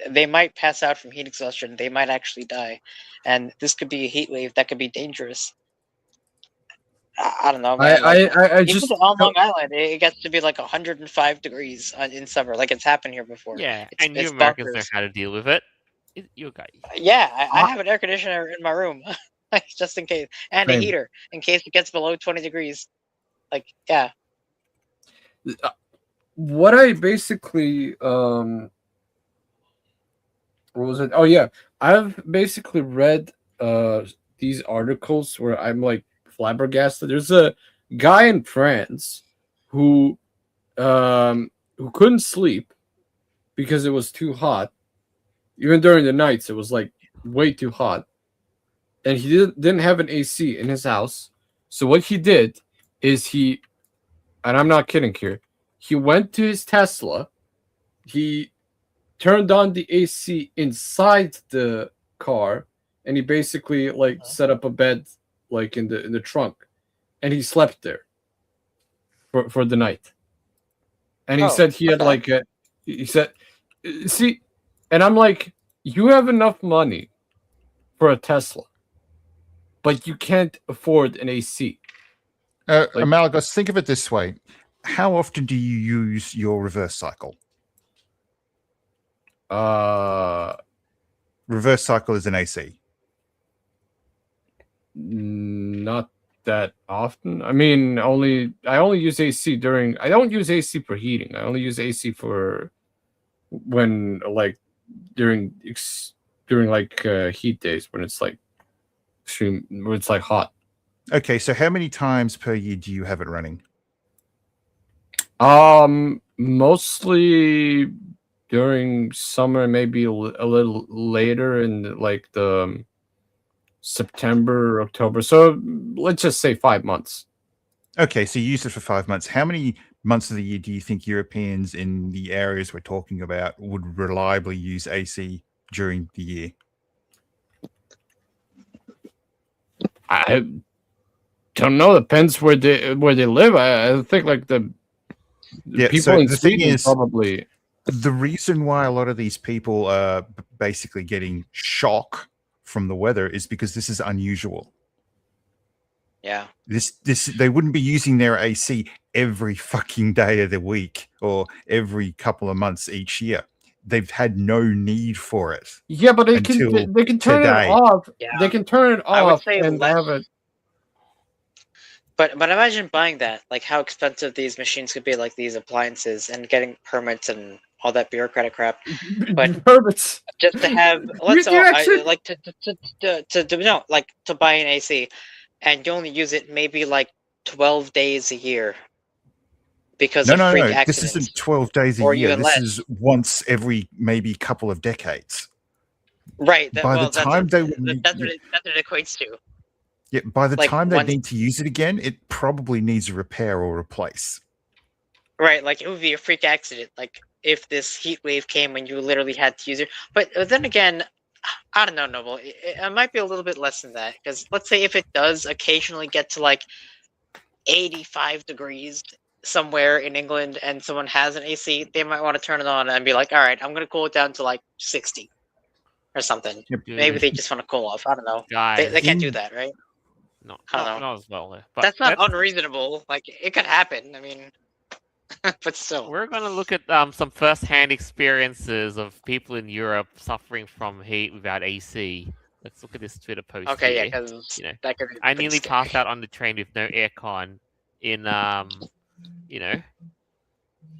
[SPEAKER 3] they might pass out from heat exhaustion. They might actually die, and this could be a heat wave that could be dangerous. I don't know,
[SPEAKER 4] I
[SPEAKER 3] man. Like
[SPEAKER 4] I, I
[SPEAKER 3] even
[SPEAKER 4] just
[SPEAKER 3] on Long Island, it gets to be like 105 degrees in summer. Like it's happened here before.
[SPEAKER 1] Yeah,
[SPEAKER 3] It's
[SPEAKER 1] and you
[SPEAKER 3] it's
[SPEAKER 1] Americans know
[SPEAKER 3] bonkers.
[SPEAKER 1] how to deal with it. You guys.
[SPEAKER 3] Yeah, I
[SPEAKER 4] I,
[SPEAKER 3] have an air conditioner in my room, like just in case, and a
[SPEAKER 4] same.
[SPEAKER 3] heater in case it gets below 20 degrees. Like yeah.
[SPEAKER 4] What I basically what was it? Oh yeah, I've basically read these articles where I'm like flabbergasted. There's a guy in France who who couldn't sleep because it was too hot. Even during the nights, it was like way too hot, and he didn't have an AC in his house. So what he did is and I'm not kidding here, he went to his Tesla. He turned on the AC inside the car, and he basically like set up a bed like in the trunk, and he slept there for the night. And he
[SPEAKER 3] Oh,
[SPEAKER 4] said he had
[SPEAKER 3] okay.
[SPEAKER 4] like he said, see, and I'm like, you have enough money for a Tesla, but you can't afford an AC. Like-
[SPEAKER 2] Amalgos, think of it this way. How often do you use your reverse cycle?
[SPEAKER 4] Uh,
[SPEAKER 2] Reverse cycle is an AC.
[SPEAKER 4] that often. I mean, I only use AC during. I don't use AC for heating. I only use AC for when like during heat days when it's like extreme, when it's like hot.
[SPEAKER 2] Okay, so how many times per year do you have it running?
[SPEAKER 4] Mostly during summer, maybe a little later in like the September, October. So let's just say 5 months.
[SPEAKER 2] Okay, so you use it for 5 months. How many months of the year do you think Europeans in the areas we're talking about would reliably use AC during the year?
[SPEAKER 4] I don't know. Depends where they live. I think like the
[SPEAKER 2] Yeah,
[SPEAKER 4] people
[SPEAKER 2] so
[SPEAKER 4] in
[SPEAKER 2] the thing
[SPEAKER 4] Sweden
[SPEAKER 2] is,
[SPEAKER 4] probably.
[SPEAKER 2] the reason why a lot of these people are basically getting shock from the weather is because this is unusual.
[SPEAKER 3] Yeah.
[SPEAKER 2] This they wouldn't be using their AC every fucking day of the week or every couple of months each year. They've had no need for it.
[SPEAKER 4] Yeah, but they can turn
[SPEAKER 2] today.
[SPEAKER 4] it off.
[SPEAKER 3] Yeah.
[SPEAKER 4] They can turn it
[SPEAKER 3] I would
[SPEAKER 4] off
[SPEAKER 3] say
[SPEAKER 4] and
[SPEAKER 3] less.
[SPEAKER 4] have it.
[SPEAKER 3] But imagine buying that, like how expensive these machines could be, like these appliances, and getting permits and all that bureaucratic crap. But
[SPEAKER 4] permits.
[SPEAKER 3] Just to have, let's
[SPEAKER 4] you actually...
[SPEAKER 3] like to no, like to buy an AC, and you only use it maybe like 12 days a year because of freak accidents.
[SPEAKER 2] This isn't 12 days a year. This is once every maybe couple of decades.
[SPEAKER 3] Right.
[SPEAKER 2] By the time
[SPEAKER 3] that's what it equates to.
[SPEAKER 2] Yeah, by the
[SPEAKER 3] Like,
[SPEAKER 2] time they need to use it again, it probably needs a repair or replace.
[SPEAKER 3] Right, like it would be a freak accident, like if this heat wave came and you literally had to use it. But then again, I don't know, Noble. It might be a little bit less than that, because let's say if it does occasionally get to like 85 degrees somewhere in England and someone has an AC, they might want to turn it on and be like, all right, I'm going to cool it down to like 60 or something.
[SPEAKER 2] Yep.
[SPEAKER 3] Maybe they just want to cool off. I don't know. They can't do that, right?
[SPEAKER 1] No,
[SPEAKER 3] I don't know.
[SPEAKER 1] not as well. But
[SPEAKER 3] that's not unreasonable. Like, it could happen. I mean... But still,
[SPEAKER 1] we're going to look at some first-hand experiences of people in Europe suffering from heat without AC. Let's look at this Twitter post.
[SPEAKER 3] Okay,
[SPEAKER 1] here.
[SPEAKER 3] yeah, because
[SPEAKER 1] that could be I nearly passed out on the train with no aircon in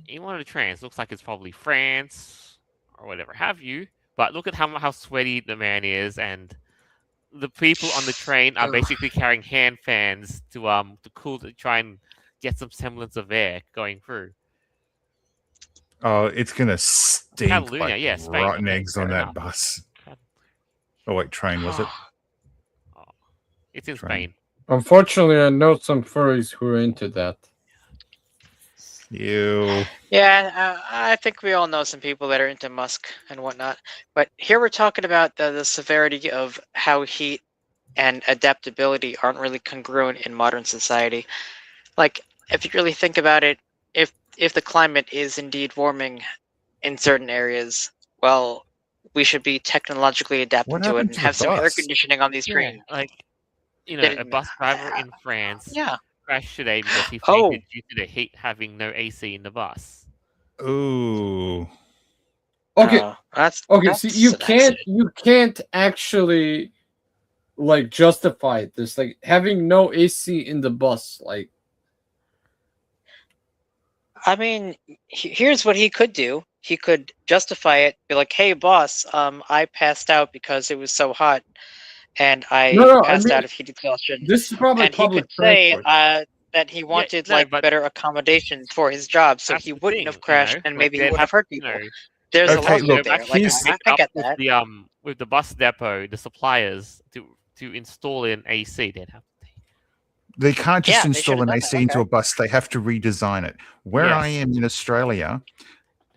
[SPEAKER 1] in one of the trains. Looks like it's probably France or whatever have you. But look at how sweaty the man is, and the people on the train are basically carrying hand fans to cool, to try and get some semblance of air going through.
[SPEAKER 2] Oh, it's gonna stink
[SPEAKER 1] Catalonia,
[SPEAKER 2] like
[SPEAKER 1] Spain,
[SPEAKER 2] rotten eggs on that bus. Oh wait, train was it?
[SPEAKER 1] It's in Spain.
[SPEAKER 4] Unfortunately, I know some furries who are into that.
[SPEAKER 2] Ew.
[SPEAKER 3] Yeah, I think we all know some people that are into Musk and whatnot. But here we're talking about the severity of how heat and adaptability aren't really congruent in modern society. Like, if you really think about it, if the climate is indeed warming in certain areas, well, we should be technologically adapted to it and have some air conditioning on these trains.
[SPEAKER 1] Like, a bus driver in France crashed today because he fainted due to the heat having no AC in the bus.
[SPEAKER 2] Ooh.
[SPEAKER 4] Okay.
[SPEAKER 3] That's
[SPEAKER 4] see, you can't actually like justify this, like having no AC in the bus, like.
[SPEAKER 3] I mean, here's what he could do. He could justify it, be like, "Hey, boss, I passed out because it was so hot, and I passed out of heat exhaustion."
[SPEAKER 4] This is probably
[SPEAKER 3] and he could say that he wanted better accommodations for his job, so he wouldn't have crashed, and maybe he wouldn't have hurt people. There's a logic there. Like, I get that.
[SPEAKER 1] With the bus depot, the suppliers to install an AC, they'd have.
[SPEAKER 2] They can't just install an AC into a bus. They have to redesign it. Where I am in Australia,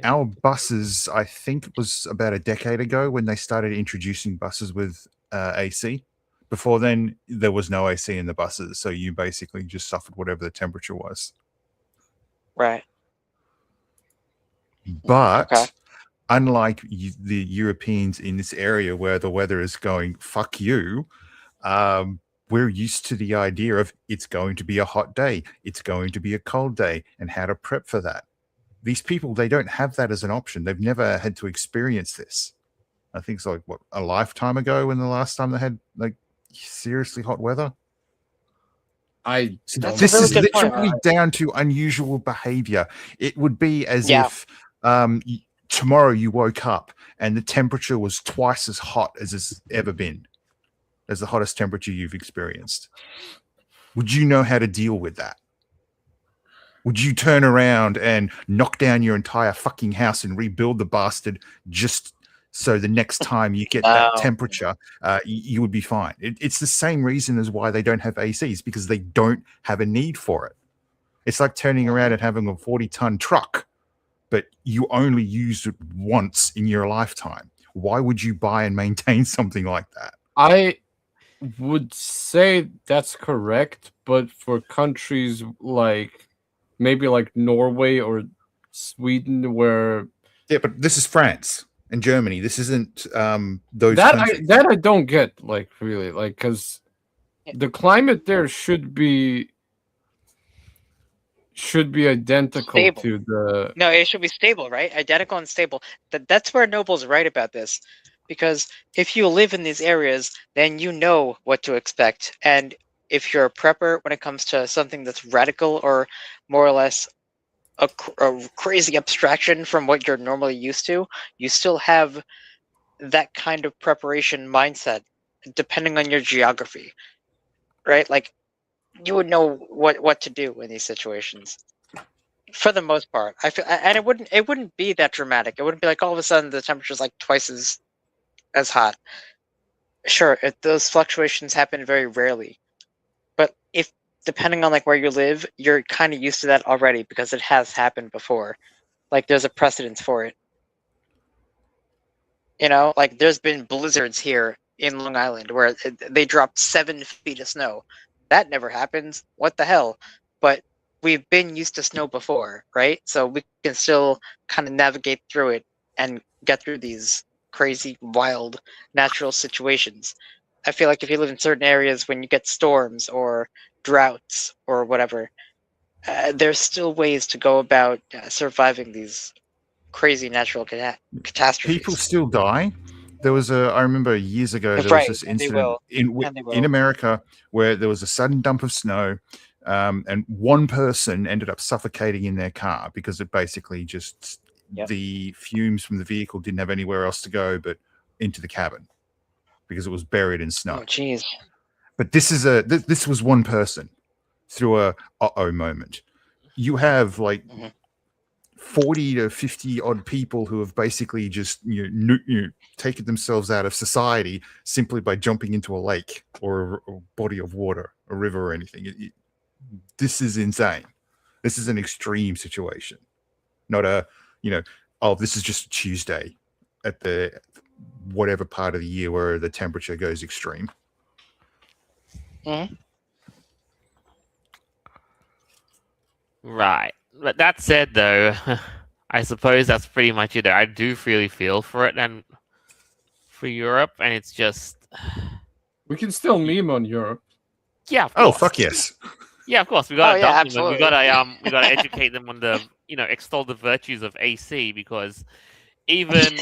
[SPEAKER 2] our buses, I think it was about a decade ago when they started introducing buses with AC. Before then, there was no AC in the buses, so you basically just suffered whatever the temperature was.
[SPEAKER 3] Right.
[SPEAKER 2] But unlike the Europeans in this area where the weather is going, fuck you, we're used to the idea of it's going to be a hot day, it's going to be a cold day, and how to prep for that. These people, they don't have that as an option. They've never had to experience this. I think it's like, what, a lifetime ago when the last time they had like seriously hot weather?
[SPEAKER 4] I
[SPEAKER 2] So
[SPEAKER 4] don't
[SPEAKER 2] this
[SPEAKER 3] a really
[SPEAKER 2] is
[SPEAKER 3] good point.
[SPEAKER 2] literally down to unusual behavior. It would be as
[SPEAKER 3] Yeah.
[SPEAKER 2] if tomorrow you woke up and the temperature was twice as hot as it's ever been, as the hottest temperature you've experienced. Would you know how to deal with that? Would you turn around and knock down your entire fucking house and rebuild the bastard just so the next time you get that
[SPEAKER 3] No.
[SPEAKER 2] temperature, you would be fine? It's the same reason as why they don't have ACs, because they don't have a need for it. It's like turning around and having a 40-ton truck, but you only use it once in your lifetime. Why would you buy and maintain something like that?
[SPEAKER 4] I would say that's correct, but for countries like maybe like Norway or Sweden, where
[SPEAKER 2] Yeah, but this is France and Germany. This isn't those
[SPEAKER 4] that
[SPEAKER 2] countries.
[SPEAKER 4] I don't get, like, really, like, because the climate there should be identical
[SPEAKER 3] Stable.
[SPEAKER 4] to the.
[SPEAKER 3] No, it should be stable, right? Identical and stable. That's where Noble's right about this, because if you live in these areas, then you know what to expect. And if you're a prepper when it comes to something that's radical or more or less a crazy abstraction from what you're normally used to, you still have that kind of preparation mindset, depending on your geography, right? Like you would know what to do in these situations. For the most part, I feel, and it wouldn't be that dramatic. It wouldn't be like all of a sudden the temperature's like twice as hot. Sure, those fluctuations happen very rarely, but if depending on like where you live, you're kind of used to that already because it has happened before. Like there's a precedence for it. You know, like there's been blizzards here in Long Island where they dropped 7 feet of snow. That never happens. What the hell? But we've been used to snow before, right? So we can still kind of navigate through it and get through these crazy, wild, natural situations. I feel like if you live in certain areas when you get storms or droughts or whatever, there's still ways to go about surviving these crazy natural catastrophes.
[SPEAKER 2] People still die. There was I remember years ago, there was
[SPEAKER 3] Right,
[SPEAKER 2] this
[SPEAKER 3] and they
[SPEAKER 2] incident
[SPEAKER 3] will. And they
[SPEAKER 2] in
[SPEAKER 3] will.
[SPEAKER 2] America where there was a sudden dump of snow, and one person ended up suffocating in their car because it basically just the fumes from the vehicle didn't have anywhere else to go but into the cabin because it was buried in snow.
[SPEAKER 3] Oh, jeez.
[SPEAKER 2] But this is this was one person through a uh-oh moment. You have like 40 to 50 odd people who have basically just taken themselves out of society simply by jumping into a lake or a body of water, a river or anything. This is insane. This is an extreme situation, not a oh, this is just Tuesday at the whatever part of the year where the temperature goes extreme.
[SPEAKER 1] Right. But that said, though, I suppose that's pretty much it. I do really feel for it and for Europe, and it's just
[SPEAKER 4] We can still meme on Europe.
[SPEAKER 1] yeah. Of
[SPEAKER 2] Oh,
[SPEAKER 1] course.
[SPEAKER 2] fuck yes.
[SPEAKER 1] Yeah, of course. We got to
[SPEAKER 3] yeah,
[SPEAKER 1] dump them. We
[SPEAKER 3] absolutely.
[SPEAKER 1] got to educate them on the extol the virtues of AC, because even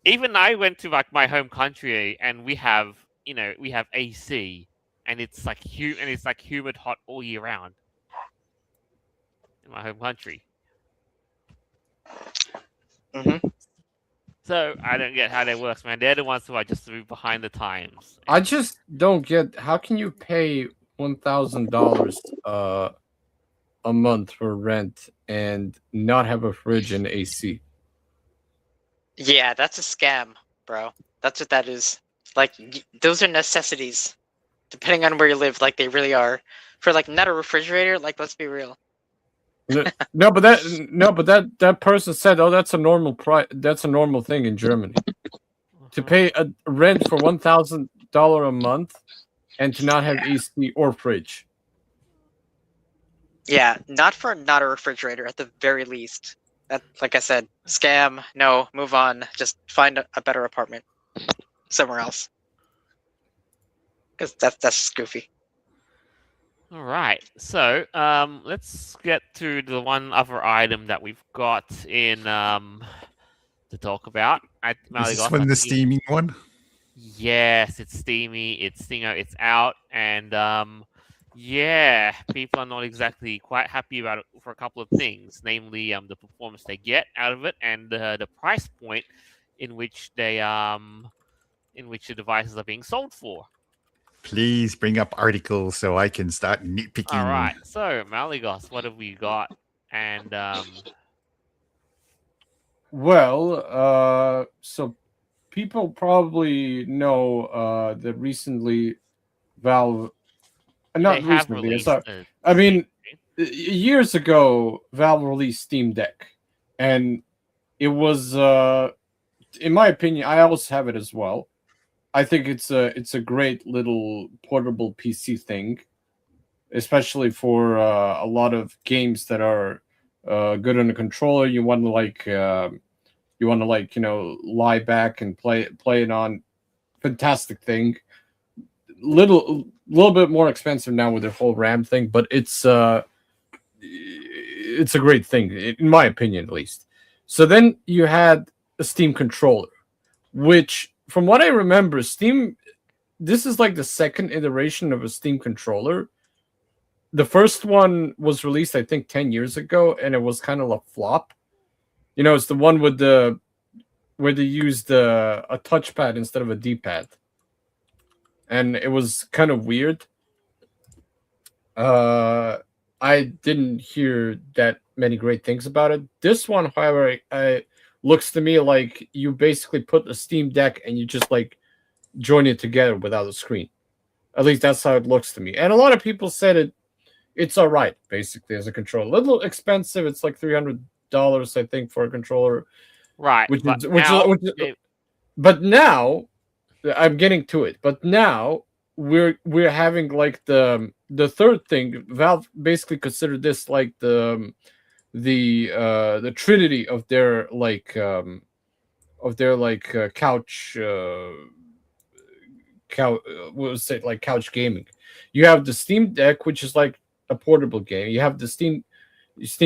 [SPEAKER 1] even I went to like my home country and we have AC, and it's like humid hot all year round in my home country. So I don't get how that works, man. They're the ones who are just behind the times.
[SPEAKER 4] I just don't get, how can you pay $1,000 a month for rent and not have a fridge and AC?
[SPEAKER 3] Yeah, that's a scam, bro. That's what that is. Like, those are necessities, depending on where you live. Like, they really are. For like not a refrigerator. Like, let's be real.
[SPEAKER 4] No, but that person said, "Oh, that's a normal price. That's a normal thing in Germany to pay a rent for $1,000 a month and to not have AC or fridge."
[SPEAKER 3] Yeah, not a refrigerator at the very least. That, like I said, scam. No, move on. Just find a better apartment somewhere else. Because that's goofy.
[SPEAKER 1] All right, so let's get to the one other item that we've got in to talk about.
[SPEAKER 2] Is this one the steaming one?
[SPEAKER 1] Yes, it's steamy. It's it's out, and Yeah, people are not exactly quite happy about it for a couple of things, namely the performance they get out of it and the price point in which the devices are being sold for.
[SPEAKER 2] Please bring up articles so I can start
[SPEAKER 1] All
[SPEAKER 2] nitpicking.
[SPEAKER 1] right, so Maligos, what have we got? And
[SPEAKER 4] Well, so people probably know that recently Valve,
[SPEAKER 1] they
[SPEAKER 4] not
[SPEAKER 1] have
[SPEAKER 4] recently,
[SPEAKER 1] released
[SPEAKER 4] sorry,
[SPEAKER 1] a
[SPEAKER 4] I
[SPEAKER 1] Steam
[SPEAKER 4] mean, years ago, Valve released Steam Deck, and it was, in my opinion, I also have it as well. I think it's a great little portable PC thing, especially for a lot of games that are good on a controller. You want to lie back and play it on. Fantastic thing. Little bit more expensive now with their whole RAM thing, but it's a great thing in my opinion, at least. So then you had a Steam controller, which, from what I remember, Steam. This is like the second iteration of a Steam controller. The first one was released, I think, 10 years ago, and it was kind of a flop. It's the one with the where they used a touchpad instead of a D-pad, and it was kind of weird. Uh, I didn't hear that many great things about it. This one, however, looks to me like you basically put a Steam Deck and you just like join it together without a screen. At least that's how it looks to me. And a lot of people said it's all right, basically, as a controller. A little expensive. It's like $300, I think, for a controller.
[SPEAKER 1] right,
[SPEAKER 4] Which
[SPEAKER 1] but
[SPEAKER 4] is which
[SPEAKER 1] now
[SPEAKER 4] is, but now I'm getting to it. But now we're having like the third thing. Valve basically considered this like the trinity of their couch we'll say like couch gaming. You have the Steam Deck, which is like a portable game. You have the Steam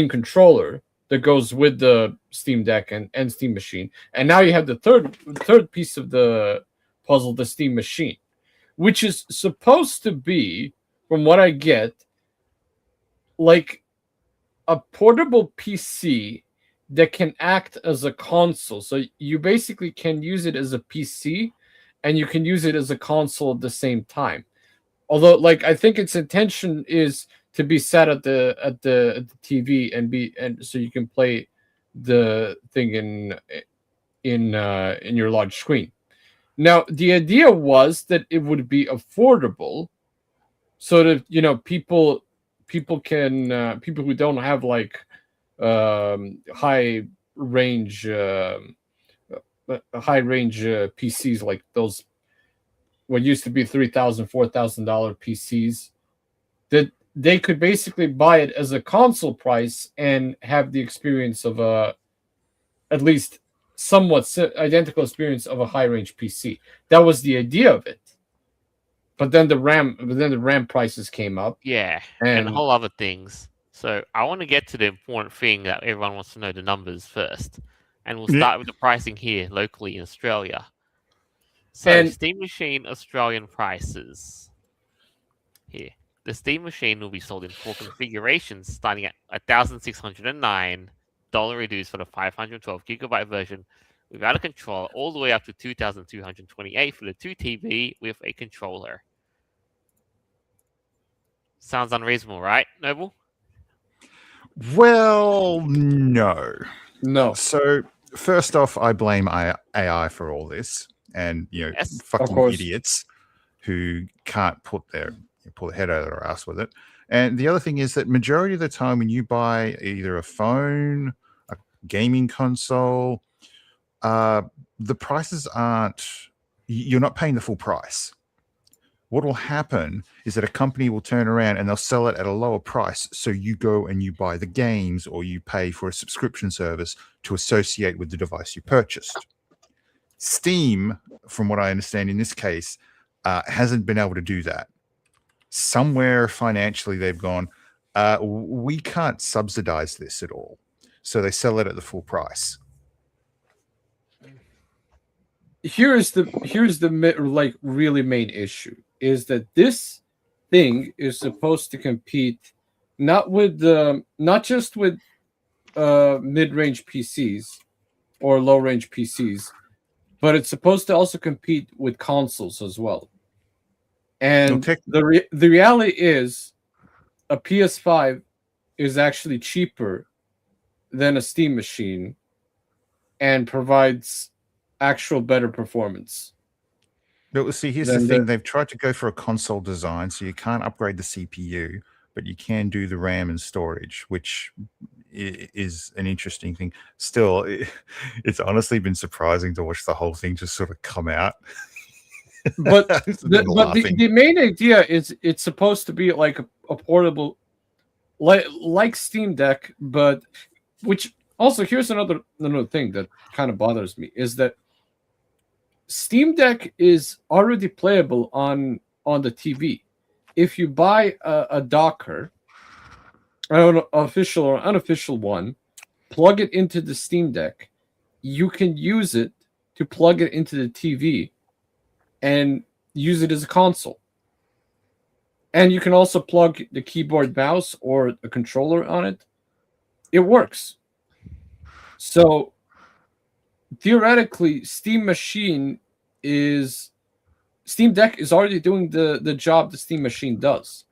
[SPEAKER 4] controller that goes with the Steam Deck and Steam Machine, and now you have the third piece of the puzzle, the Steam Machine, which is supposed to be, from what I get, like a portable PC that can act as a console. So you basically can use it as a PC and you can use it as a console at the same time. Although, like, I think its intention is to be set at the TV and so you can play the thing in your large screen. Now, the idea was that it would be affordable, so that people who don't have like high range PCs, like those what used to be $3,000-$4,000 PCs, that they could basically buy it as a console price and have the experience of at least somewhat identical experience of a high range PC. That was the idea of it. But then the RAM prices came up.
[SPEAKER 1] yeah, and a whole other things. So I want to get to the important thing that everyone wants to know, the numbers first. And we'll start with the pricing here locally in Australia. So Steam Machine Australian prices. Here. The Steam Machine will be sold in 4 configurations, starting at $1,609, reduced for the 512GB version without a controller, all the way up to $2,228 for the 2TB with a controller. Sounds unreasonable, right, Noble?
[SPEAKER 2] Well, no.
[SPEAKER 4] No.
[SPEAKER 2] So first off, I blame AI for all this, and
[SPEAKER 1] Yes,
[SPEAKER 2] fucking idiots who can't pull their head out of their ass with it. And the other thing is that majority of the time when you buy either a phone, a gaming console, the prices you're not paying the full price. What will happen is that a company will turn around and they'll sell it at a lower price. So you go and you buy the games, or you pay for a subscription service to associate with the device you purchased. Steam, from what I understand in this case, hasn't been able to do that. Somewhere financially they've gone, we can't subsidize this at all. So they sell it at the full price.
[SPEAKER 4] Here's the like really main issue is that this thing is supposed to compete not just with mid-range PCs or low-range PCs, but it's supposed to also compete with consoles as well. And the reality is, a PS5 is actually cheaper than a Steam machine and provides actual better performance.
[SPEAKER 2] But see, here's the thing. They've tried to go for a console design, so you can't upgrade the CPU, but you can do the RAM and storage, which is an interesting thing. Still, it's honestly been surprising to watch the whole thing just sort of come out.
[SPEAKER 4] But the main idea is it's supposed to be like a portable, like Steam Deck, but which also, here's another thing that kind of bothers me is that Steam Deck is already playable on the TV. If you buy a Docker, an official or unofficial one, plug it into the Steam Deck, you can use it to plug it into the TV and use it as a console. And you can also plug the keyboard, mouse, or a controller on it. It works. So theoretically, Steam Deck is already doing the job the Steam Machine does.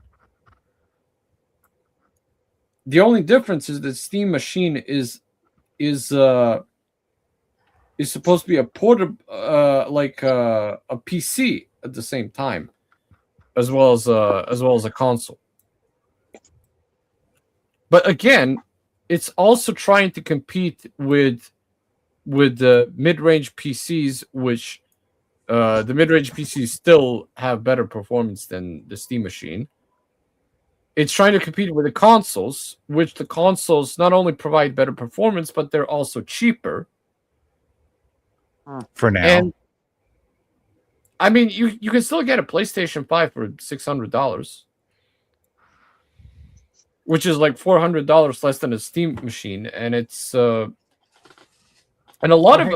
[SPEAKER 4] The only difference is that Steam Machine is supposed to be a portable, like a PC at the same time, as well as a console. But again, it's also trying to compete with the mid-range PCs, which the mid-range PCs still have better performance than the Steam Machine. It's trying to compete with the consoles, which the consoles not only provide better performance, but they're also cheaper.
[SPEAKER 2] For now.
[SPEAKER 4] And I mean, you can still get a PlayStation 5 for $600, which is like $400 less than a Steam machine, and it's and a lot of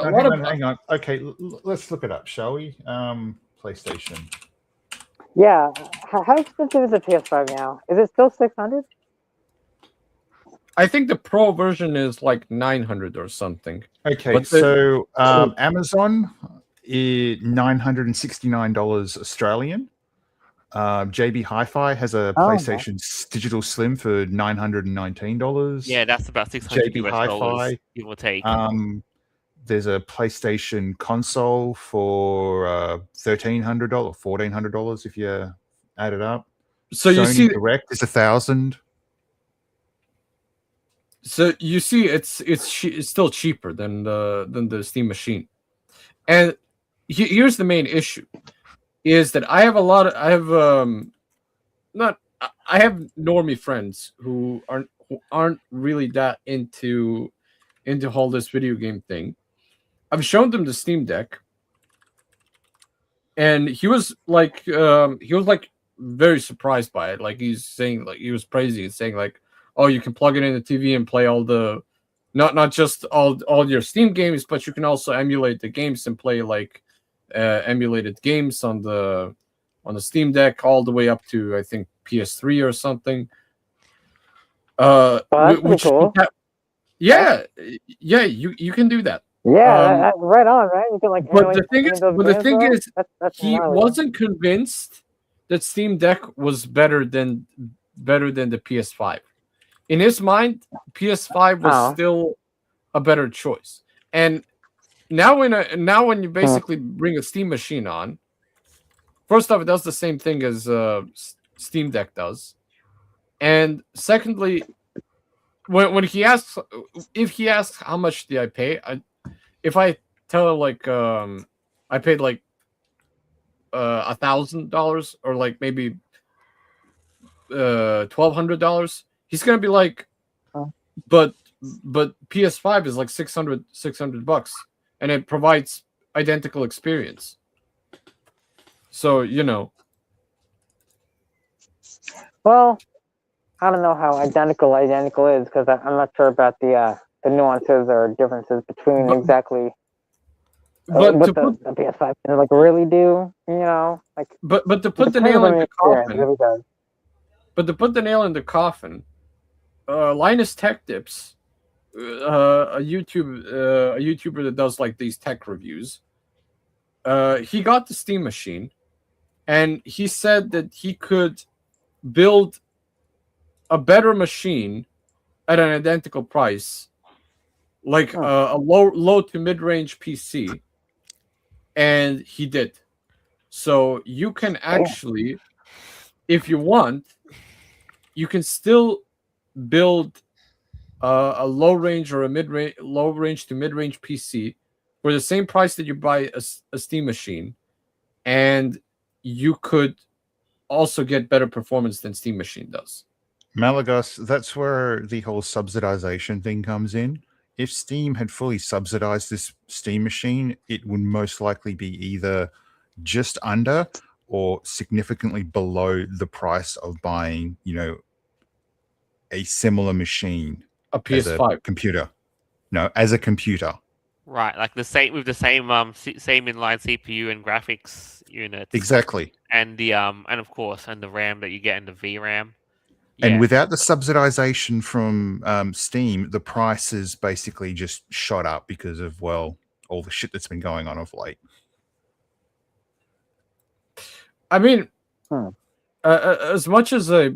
[SPEAKER 2] hang on. Okay, let's look it up, shall we? PlayStation.
[SPEAKER 5] Yeah, how expensive is a PS5 now? Is it still $600?
[SPEAKER 4] I think the Pro version is like $900 or something.
[SPEAKER 2] Okay, so Amazon is $969 Australian. JB Hi-Fi has a PlayStation Digital Slim for $919.
[SPEAKER 1] Yeah, that's about $600
[SPEAKER 2] JB
[SPEAKER 1] US
[SPEAKER 2] Hi-Fi,
[SPEAKER 1] give or take.
[SPEAKER 2] There's a PlayStation console for $1,300, $1,400 if you add it up.
[SPEAKER 4] So
[SPEAKER 2] Sony
[SPEAKER 4] you see,
[SPEAKER 2] Direct is $1,000.
[SPEAKER 4] So you see, it's still cheaper than the Steam machine. And here's the main issue: is that I have normie friends who aren't really that into all this video game thing. I've shown them the Steam Deck, and he was very surprised by it. Like he's saying, like he was praising it, saying like, "Oh, you can plug it in the TV and play all the, not just all your Steam games, but you can also emulate the games and play like emulated games on the Steam Deck all the way up to I think PS3 or something."
[SPEAKER 5] Well, that's pretty cool.
[SPEAKER 4] Yeah, you can do that.
[SPEAKER 5] Yeah, right on, right? You can like.
[SPEAKER 4] But the thing is, he wasn't convinced that Steam Deck was better than the PS5. In his mind, PS5 was still a better choice. And now when you basically bring a Steam machine on, first off, it does the same thing as Steam Deck does, and secondly, when he asks, if he asks how much did I pay, if I tell him like I paid like $1,000 or like maybe $1,200, he's gonna be like, but PS5 is like $600 and it provides identical experience. So you know.
[SPEAKER 5] Well, I don't know how identical is because I'm not sure about the nuances or differences between exactly what the PS5 can like really do. You know, like.
[SPEAKER 4] But to put the nail in the coffin.
[SPEAKER 5] Really does.
[SPEAKER 4] But to put the nail in the coffin, Linus Tech Tips, a YouTuber that does like these tech reviews, he got the Steam machine, and he said that he could build a better machine at an identical price, like a low to mid range PC, and he did. So you can actually, if you want, you can still build a low range or a low range to mid range PC for the same price that you buy a Steam machine, and you could also get better performance than Steam machine does.
[SPEAKER 2] Malagos, that's where the whole subsidization thing comes in. If Steam had fully subsidized this Steam machine, it would most likely be either just under or significantly below the price of buying, a similar machine.
[SPEAKER 4] A PS5
[SPEAKER 2] as a computer. No, as a computer.
[SPEAKER 1] Right, like the same with the same same inline CPU and graphics units.
[SPEAKER 2] Exactly.
[SPEAKER 1] And the and of course the RAM that you get in the VRAM.
[SPEAKER 2] And without the subsidization from Steam, the prices basically just shot up because of, all the shit that's been going on of late.
[SPEAKER 4] I mean, as much as I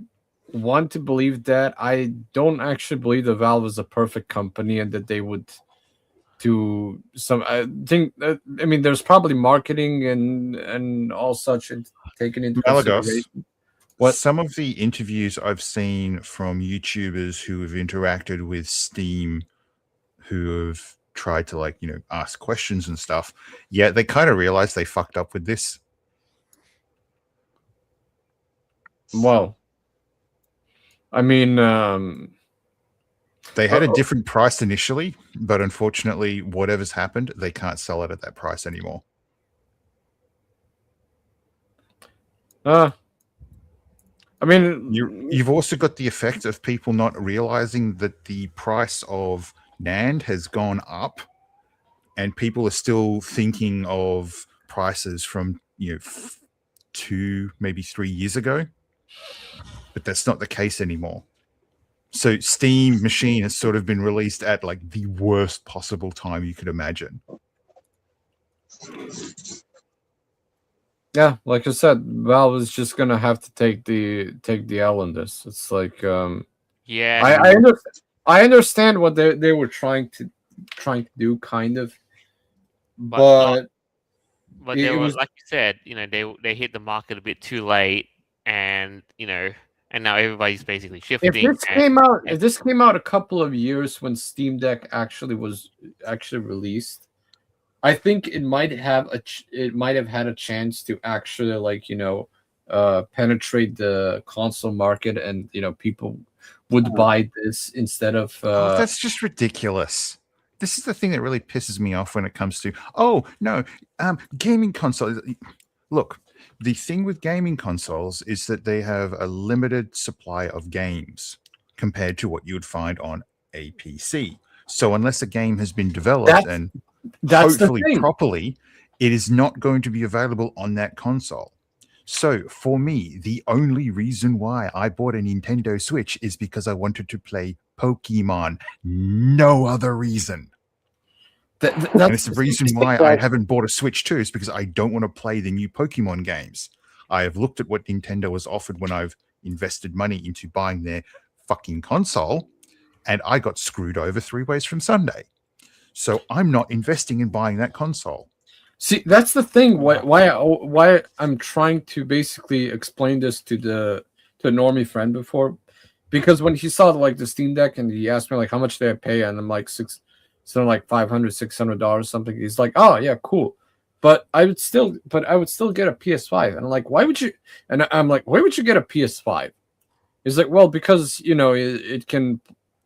[SPEAKER 4] want to believe that, I don't actually believe that Valve is a perfect company and that they would do some. I think, I mean, there's probably marketing and all such taken into consideration.
[SPEAKER 2] What some of the interviews I've seen from YouTubers who have interacted with Steam, who have tried to ask questions and stuff, they kind of realized they fucked up with this.
[SPEAKER 4] Well, I mean,
[SPEAKER 2] they had a different price initially, but unfortunately, whatever's happened, they can't sell it at that price anymore.
[SPEAKER 4] I mean,
[SPEAKER 2] you've also got the effect of people not realizing that the price of NAND has gone up, and people are still thinking of prices from 2, maybe 3 years ago, but that's not the case anymore. So Steam machine has sort of been released at the worst possible time you could imagine.
[SPEAKER 4] Yeah, like I said, Valve is just gonna have to take the L in this. It's like, I understand what they were trying to do, kind of, but
[SPEAKER 1] they were, like you said, they hit the market a bit too late, and and now everybody's basically shifting.
[SPEAKER 4] If this came out a couple of years when Steam Deck was released, I think it might have had a chance to actually penetrate the console market, and people would buy this instead of.
[SPEAKER 2] That's just ridiculous. This is the thing that really pisses me off when it comes to gaming consoles. Look, the thing with gaming consoles is that they have a limited supply of games compared to what you would find on a PC. So unless a game has been developed that's hopefully properly, it is not going to be available on that console. So for me, the only reason why I bought a Nintendo Switch is because I wanted to play Pokemon. No other reason. And it's the reason why I haven't bought a Switch 2 is because I don't want to play the new Pokemon games. I have looked at what Nintendo has offered when I've invested money into buying their fucking console, and I got screwed over 3 ways from Sunday. So I'm not investing in buying that console.
[SPEAKER 4] See, that's the thing. Why I'm trying to basically explain this to a normie friend before, because when he saw the Steam Deck and he asked me how much did I pay, and I'm like $500, $600 something. He's like, oh yeah, cool, but I would still get a PS5. And I'm like, why would you? And I'm like, why would you get a PS5? He's like, well, because it can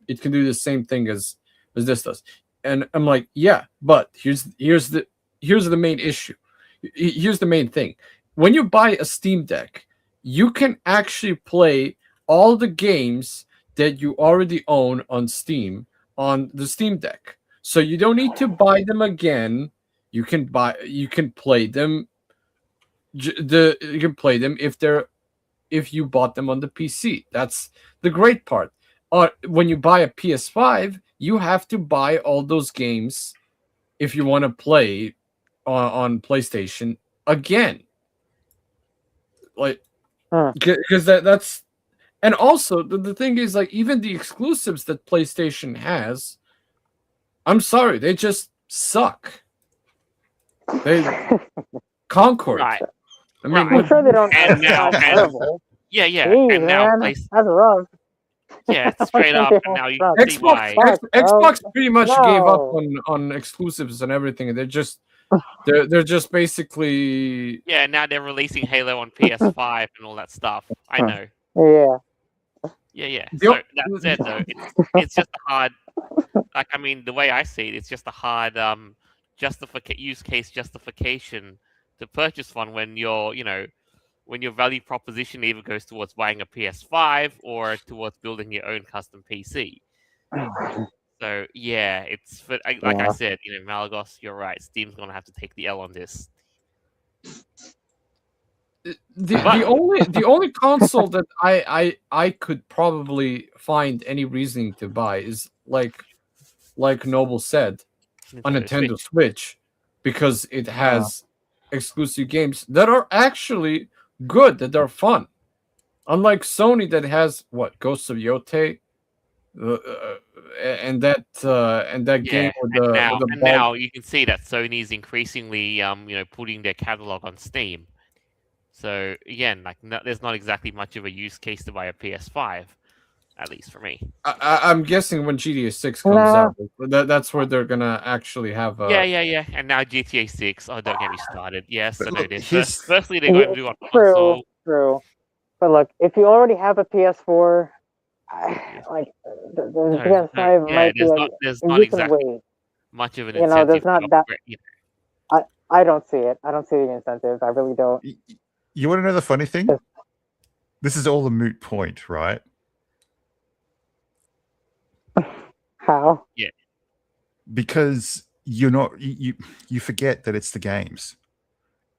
[SPEAKER 4] do the same thing as this does. And I'm like, yeah, but here's the main issue. Here's the main thing. When you buy a Steam Deck, you can actually play all the games that you already own on Steam on the Steam Deck. So you don't need to buy them again. You can play them. You can play them if they're if you bought them on the PC. That's the great part. When you buy a PS5, you have to buy all those games if you want to play on PlayStation again. Like, because that's, and also the thing is, like, even the exclusives that PlayStation has, I'm sorry, they just suck. They Concord.
[SPEAKER 1] Right.
[SPEAKER 4] I mean,
[SPEAKER 1] Right.
[SPEAKER 5] I'm sure they don't.
[SPEAKER 1] And
[SPEAKER 5] It's
[SPEAKER 1] now-
[SPEAKER 5] not
[SPEAKER 1] and-
[SPEAKER 5] terrible.
[SPEAKER 1] Yeah, yeah.
[SPEAKER 5] Jeez,
[SPEAKER 1] And now,
[SPEAKER 5] man, that's rough.
[SPEAKER 1] yeah, it's straight
[SPEAKER 5] Why
[SPEAKER 1] up.
[SPEAKER 5] can't they
[SPEAKER 1] And now you
[SPEAKER 5] all
[SPEAKER 1] can see
[SPEAKER 5] suck?
[SPEAKER 1] why.
[SPEAKER 5] Fuck, bro.
[SPEAKER 4] Xbox pretty much gave up
[SPEAKER 5] No.
[SPEAKER 4] on exclusives and everything, and they're just basically
[SPEAKER 1] Yeah, now they're releasing Halo on PS5 and all that stuff. I know.
[SPEAKER 5] Yeah.
[SPEAKER 1] Yeah.
[SPEAKER 4] The
[SPEAKER 1] So
[SPEAKER 4] o-
[SPEAKER 1] that said, though, it's just a hard. Like, I mean, the way I see it, it's just a hard use case justification to purchase one when when your value proposition either goes towards buying a PS5 or towards building your own custom PC. So yeah, it's like I
[SPEAKER 5] Yeah.
[SPEAKER 1] said, Malagos, you're right. Steam's gonna have to take the L on this.
[SPEAKER 4] the only console that I could probably find any reasoning to buy is like Noble said, a Nintendo Switch, because it has exclusive games that are actually good, that are fun. Unlike Sony that has Ghosts of Yotei, and that game with the
[SPEAKER 1] now you can see that Sony's increasingly putting their catalog on Steam. So again, there's not exactly much of a use case to buy a PS5, at least for me.
[SPEAKER 4] I'm guessing when GTA 6 comes out, that's where they're gonna actually have a
[SPEAKER 1] Yeah. And now GTA 6. Oh, don't get me started. Yes,
[SPEAKER 2] But
[SPEAKER 1] I know
[SPEAKER 2] look,
[SPEAKER 1] this.
[SPEAKER 2] here's-
[SPEAKER 1] Firstly, they're going to do on console.
[SPEAKER 5] True. But look, if you already have a PS4, the PS5 might be
[SPEAKER 1] there's
[SPEAKER 5] a
[SPEAKER 1] not
[SPEAKER 5] decent
[SPEAKER 1] exactly
[SPEAKER 5] wait.
[SPEAKER 1] much of an
[SPEAKER 5] You know,
[SPEAKER 1] incentive.
[SPEAKER 5] there's not
[SPEAKER 1] to
[SPEAKER 5] that-
[SPEAKER 1] upgrade,
[SPEAKER 5] I don't see it. I don't see the incentives. I really don't.
[SPEAKER 2] You want to know the funny thing? This is all a moot point, right?
[SPEAKER 5] How?
[SPEAKER 2] Because you're not you forget that it's the games.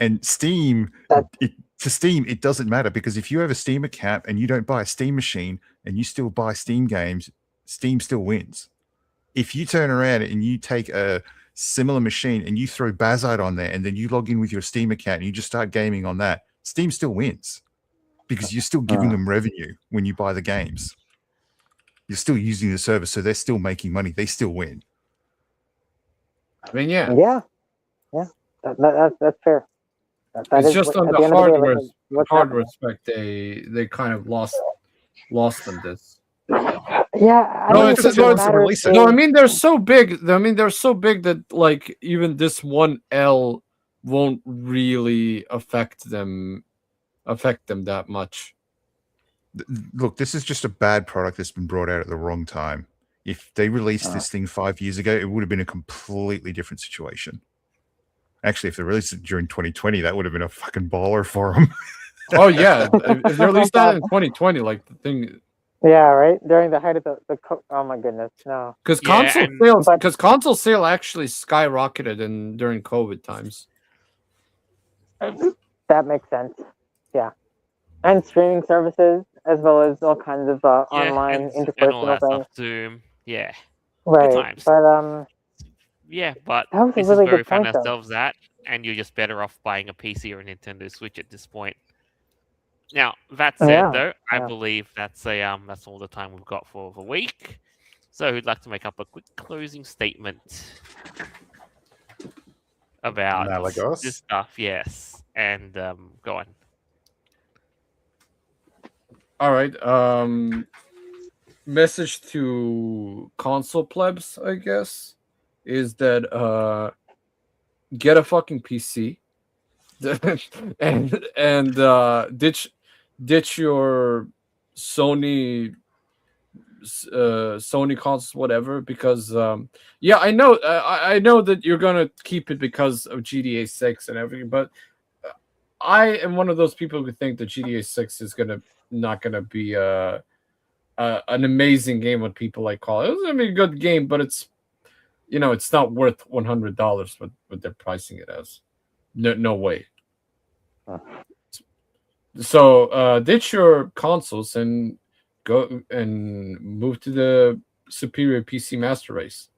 [SPEAKER 2] And Steam, to Steam, it doesn't matter, because if you have a Steam account and you don't buy a Steam machine and you still buy Steam games, Steam still wins. If you turn around and you take a similar machine and you throw Bazite on there and then you log in with your Steam account and you just start gaming on that, Steam still wins, because you're still giving them revenue when you buy the games. You're still using the service, so they're still making money. They still win.
[SPEAKER 4] I mean, yeah.
[SPEAKER 5] That's fair. That
[SPEAKER 4] It's
[SPEAKER 5] is
[SPEAKER 4] just
[SPEAKER 5] what-
[SPEAKER 4] on
[SPEAKER 5] at
[SPEAKER 4] the
[SPEAKER 5] the end of the day,
[SPEAKER 4] hardware,
[SPEAKER 5] what's
[SPEAKER 4] hardware
[SPEAKER 5] happening.
[SPEAKER 4] aspect, they kind of lost on this.
[SPEAKER 5] Yeah, I
[SPEAKER 4] No,
[SPEAKER 5] don't
[SPEAKER 4] it's-
[SPEAKER 5] think
[SPEAKER 4] no,
[SPEAKER 5] it
[SPEAKER 4] it's-
[SPEAKER 5] matters
[SPEAKER 2] release it.
[SPEAKER 5] if-
[SPEAKER 4] No, I mean they're so big. They're so big that like even this one L won't really affect them that much.
[SPEAKER 2] Look, this is just a bad product that's been brought out at the wrong time. If they released this thing 5 years ago, it would have been a completely different situation. Actually, if they released it during 2020, that would have been a fucking baller for them.
[SPEAKER 4] Oh yeah, if they released that in 2020, like the thing,
[SPEAKER 5] Yeah, right. During the height of oh my goodness, no.
[SPEAKER 4] because
[SPEAKER 1] Yeah,
[SPEAKER 4] console
[SPEAKER 1] and-
[SPEAKER 4] sales,
[SPEAKER 5] But-
[SPEAKER 4] because console sale actually skyrocketed during COVID times.
[SPEAKER 5] That makes sense. Yeah, and streaming services as well as all kinds of online
[SPEAKER 1] and all
[SPEAKER 5] interpersonal
[SPEAKER 1] that
[SPEAKER 5] things.
[SPEAKER 1] stuff. Zoom. Yeah.
[SPEAKER 5] Right,
[SPEAKER 1] times.
[SPEAKER 5] but
[SPEAKER 1] Yeah, but
[SPEAKER 5] That was a
[SPEAKER 1] this
[SPEAKER 5] really
[SPEAKER 1] is where we
[SPEAKER 5] good
[SPEAKER 1] found
[SPEAKER 5] point, though.
[SPEAKER 1] ourselves at, and you're just better off buying a PC or a Nintendo Switch at this point. Now, that said,
[SPEAKER 5] Yeah,
[SPEAKER 1] though, I
[SPEAKER 5] yeah.
[SPEAKER 1] believe that's all the time we've got for the week. So, who'd like to make up a quick closing statement about
[SPEAKER 2] Malagos?
[SPEAKER 1] this stuff? Yes, and go on.
[SPEAKER 4] All right. Message to console plebs, I guess, is that get a fucking PC and ditch your Sony consoles, whatever, because yeah, I know that you're gonna keep it because of GTA 6 and everything, but I am one of those people who think that GTA 6 is not gonna be an amazing game what people like call it. It's gonna be a good game, but it's it's not worth $100 what they're pricing it as. No way. So ditch your consoles and go and move to the superior PC Master Race.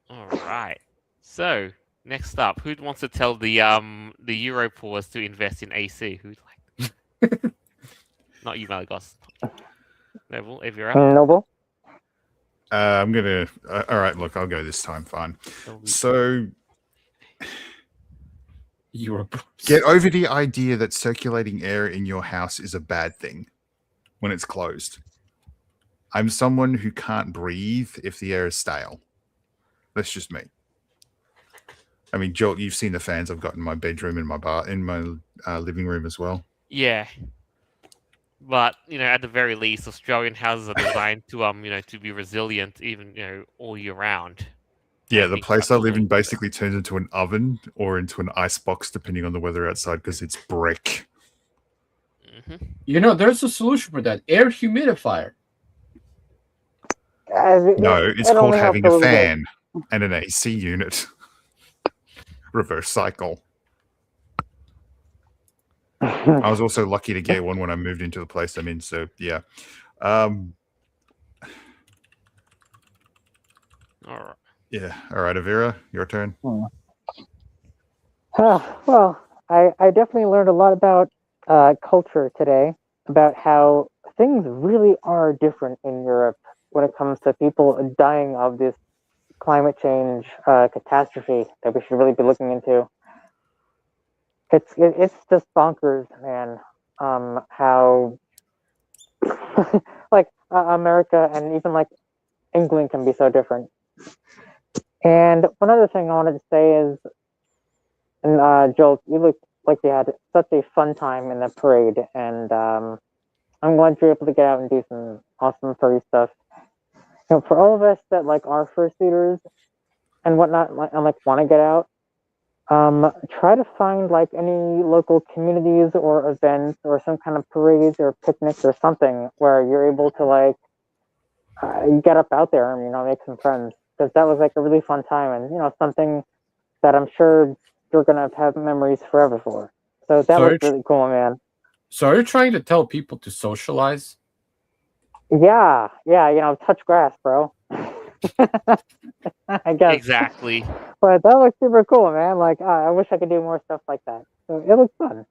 [SPEAKER 1] All right. So next up, who wants to tell the Europoors to invest in AC? Who'd like? Not you, Malagos. Noble, if you're up.
[SPEAKER 5] Noble.
[SPEAKER 2] I'm gonna. All right, look, I'll go this time. Fine. So
[SPEAKER 4] Europe.
[SPEAKER 2] get over the idea that circulating air in your house is a bad thing when it's closed. I'm someone who can't breathe if the air is stale. That's just me. I mean, Joel, you've seen the fans I've got in my bedroom, in my living room as well.
[SPEAKER 1] Yeah. But at the very least, Australian houses are designed to to be resilient, even all year round.
[SPEAKER 2] Yeah,
[SPEAKER 1] I
[SPEAKER 2] the
[SPEAKER 1] think
[SPEAKER 2] place
[SPEAKER 1] that's
[SPEAKER 2] I
[SPEAKER 1] a
[SPEAKER 2] live in
[SPEAKER 1] little-
[SPEAKER 2] basically turns into an oven or into an ice box, depending on the weather outside, because it's brick.
[SPEAKER 1] Mhm.
[SPEAKER 4] There's a solution for that. Air humidifier.
[SPEAKER 2] No, it's
[SPEAKER 5] it
[SPEAKER 2] called
[SPEAKER 5] only
[SPEAKER 2] having
[SPEAKER 5] helps
[SPEAKER 2] a
[SPEAKER 5] little bit.
[SPEAKER 2] fan and an AC unit. Reverse cycle. I was also lucky to get one when I moved into the place I'm in, so yeah.
[SPEAKER 1] All right.
[SPEAKER 2] Yeah. All right, Avira, your turn.
[SPEAKER 5] Well, I definitely learned a lot about culture today, about how things really are different in Europe when it comes to people dying of this climate change catastrophe that we should really be looking into. It's just bonkers, man. How like America and even like England can be so different. And one other thing I wanted to say is, and Joel, you looked like you had such a fun time in the parade, and I'm glad you're able to get out and do some awesome furry stuff. For all of us that like are fursuiters and whatnot, and like want to get out, try to find like any local communities or events or some kind of parades or picnics or something where you're able to like get up out there and make some friends, because that was like a really fun time, and something that I'm sure you're gonna have memories forever for. So that was really cool, man.
[SPEAKER 4] So are you trying to tell people to socialize?
[SPEAKER 5] Yeah, touch grass, bro. I guess.
[SPEAKER 1] Exactly.
[SPEAKER 5] But that looks super cool, man. Like, I wish I could do more stuff like that. So it looks fun.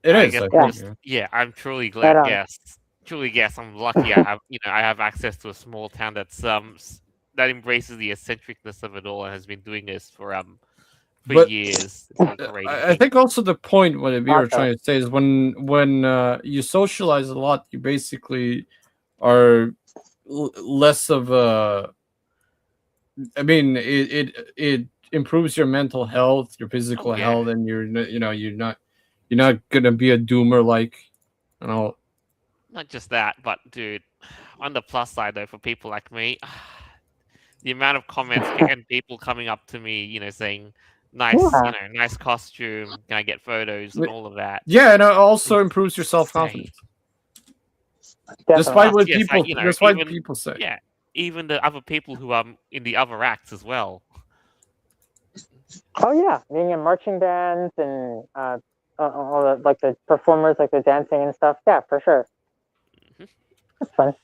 [SPEAKER 4] It
[SPEAKER 1] I
[SPEAKER 4] is.
[SPEAKER 1] guess
[SPEAKER 4] I
[SPEAKER 1] I'm
[SPEAKER 4] think,
[SPEAKER 1] just- I'm truly glad.
[SPEAKER 5] Right on.
[SPEAKER 1] Yes, truly, yes. I'm lucky. I have access to a small town that's that embraces the eccentricness of it all and has been doing this for
[SPEAKER 4] But-
[SPEAKER 1] years. It's a great
[SPEAKER 4] I
[SPEAKER 1] thing.
[SPEAKER 4] think also the point what we were
[SPEAKER 5] Awesome.
[SPEAKER 4] trying to say is when you socialize a lot, you basically are less of a. I mean, it improves your mental health, your physical
[SPEAKER 1] Oh, yeah.
[SPEAKER 4] health, and you're not gonna be a doomer like,
[SPEAKER 1] Not just that, but dude, on the plus side though, for people like me, the amount of comments and people coming up to me, saying, "Nice,
[SPEAKER 5] Yeah.
[SPEAKER 1] nice costume. Can I get photos and all of that?"
[SPEAKER 4] Yeah, and it also improves your self confidence. Despite what
[SPEAKER 1] Yes,
[SPEAKER 4] people,
[SPEAKER 1] even-
[SPEAKER 4] people say.
[SPEAKER 1] Yeah, even the other people who are in the other acts as well.
[SPEAKER 5] Oh yeah, being in marching bands and all the like the performers, like the dancing and stuff. Yeah, for sure.
[SPEAKER 1] Mhm.
[SPEAKER 5] That's fun.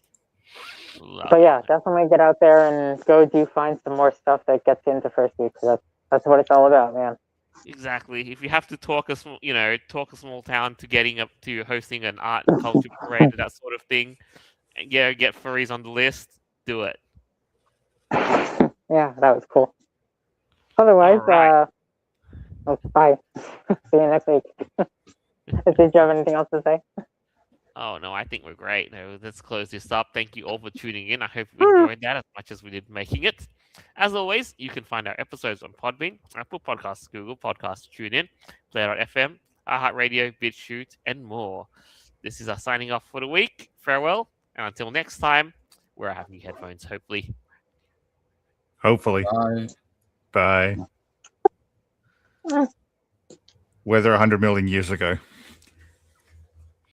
[SPEAKER 1] Love
[SPEAKER 5] But
[SPEAKER 1] it.
[SPEAKER 5] yeah, definitely get out there and go find some more stuff that gets you into first week. That's what it's all about, man.
[SPEAKER 1] Exactly. If you have to talk a small town to getting up to hosting an art and culture parade and that sort of thing, and get furries on the list, do it.
[SPEAKER 5] Yeah, that was cool. Otherwise,
[SPEAKER 1] Alright.
[SPEAKER 5] bye. See you next week. Did you have anything else to say?
[SPEAKER 1] Oh no, I think we're great. No, let's close this up. Thank you all for tuning in. I hope you enjoyed that as much as we did making it. As always, you can find our episodes on Podbean, Apple Podcasts, Google Podcasts, TuneIn, Player.fm, iHeartRadio, BitChute, and more. This is our signing off for the week. Farewell, and until next time, we're having new headphones, hopefully.
[SPEAKER 2] Hopefully. Bye. Weather 100 million years ago.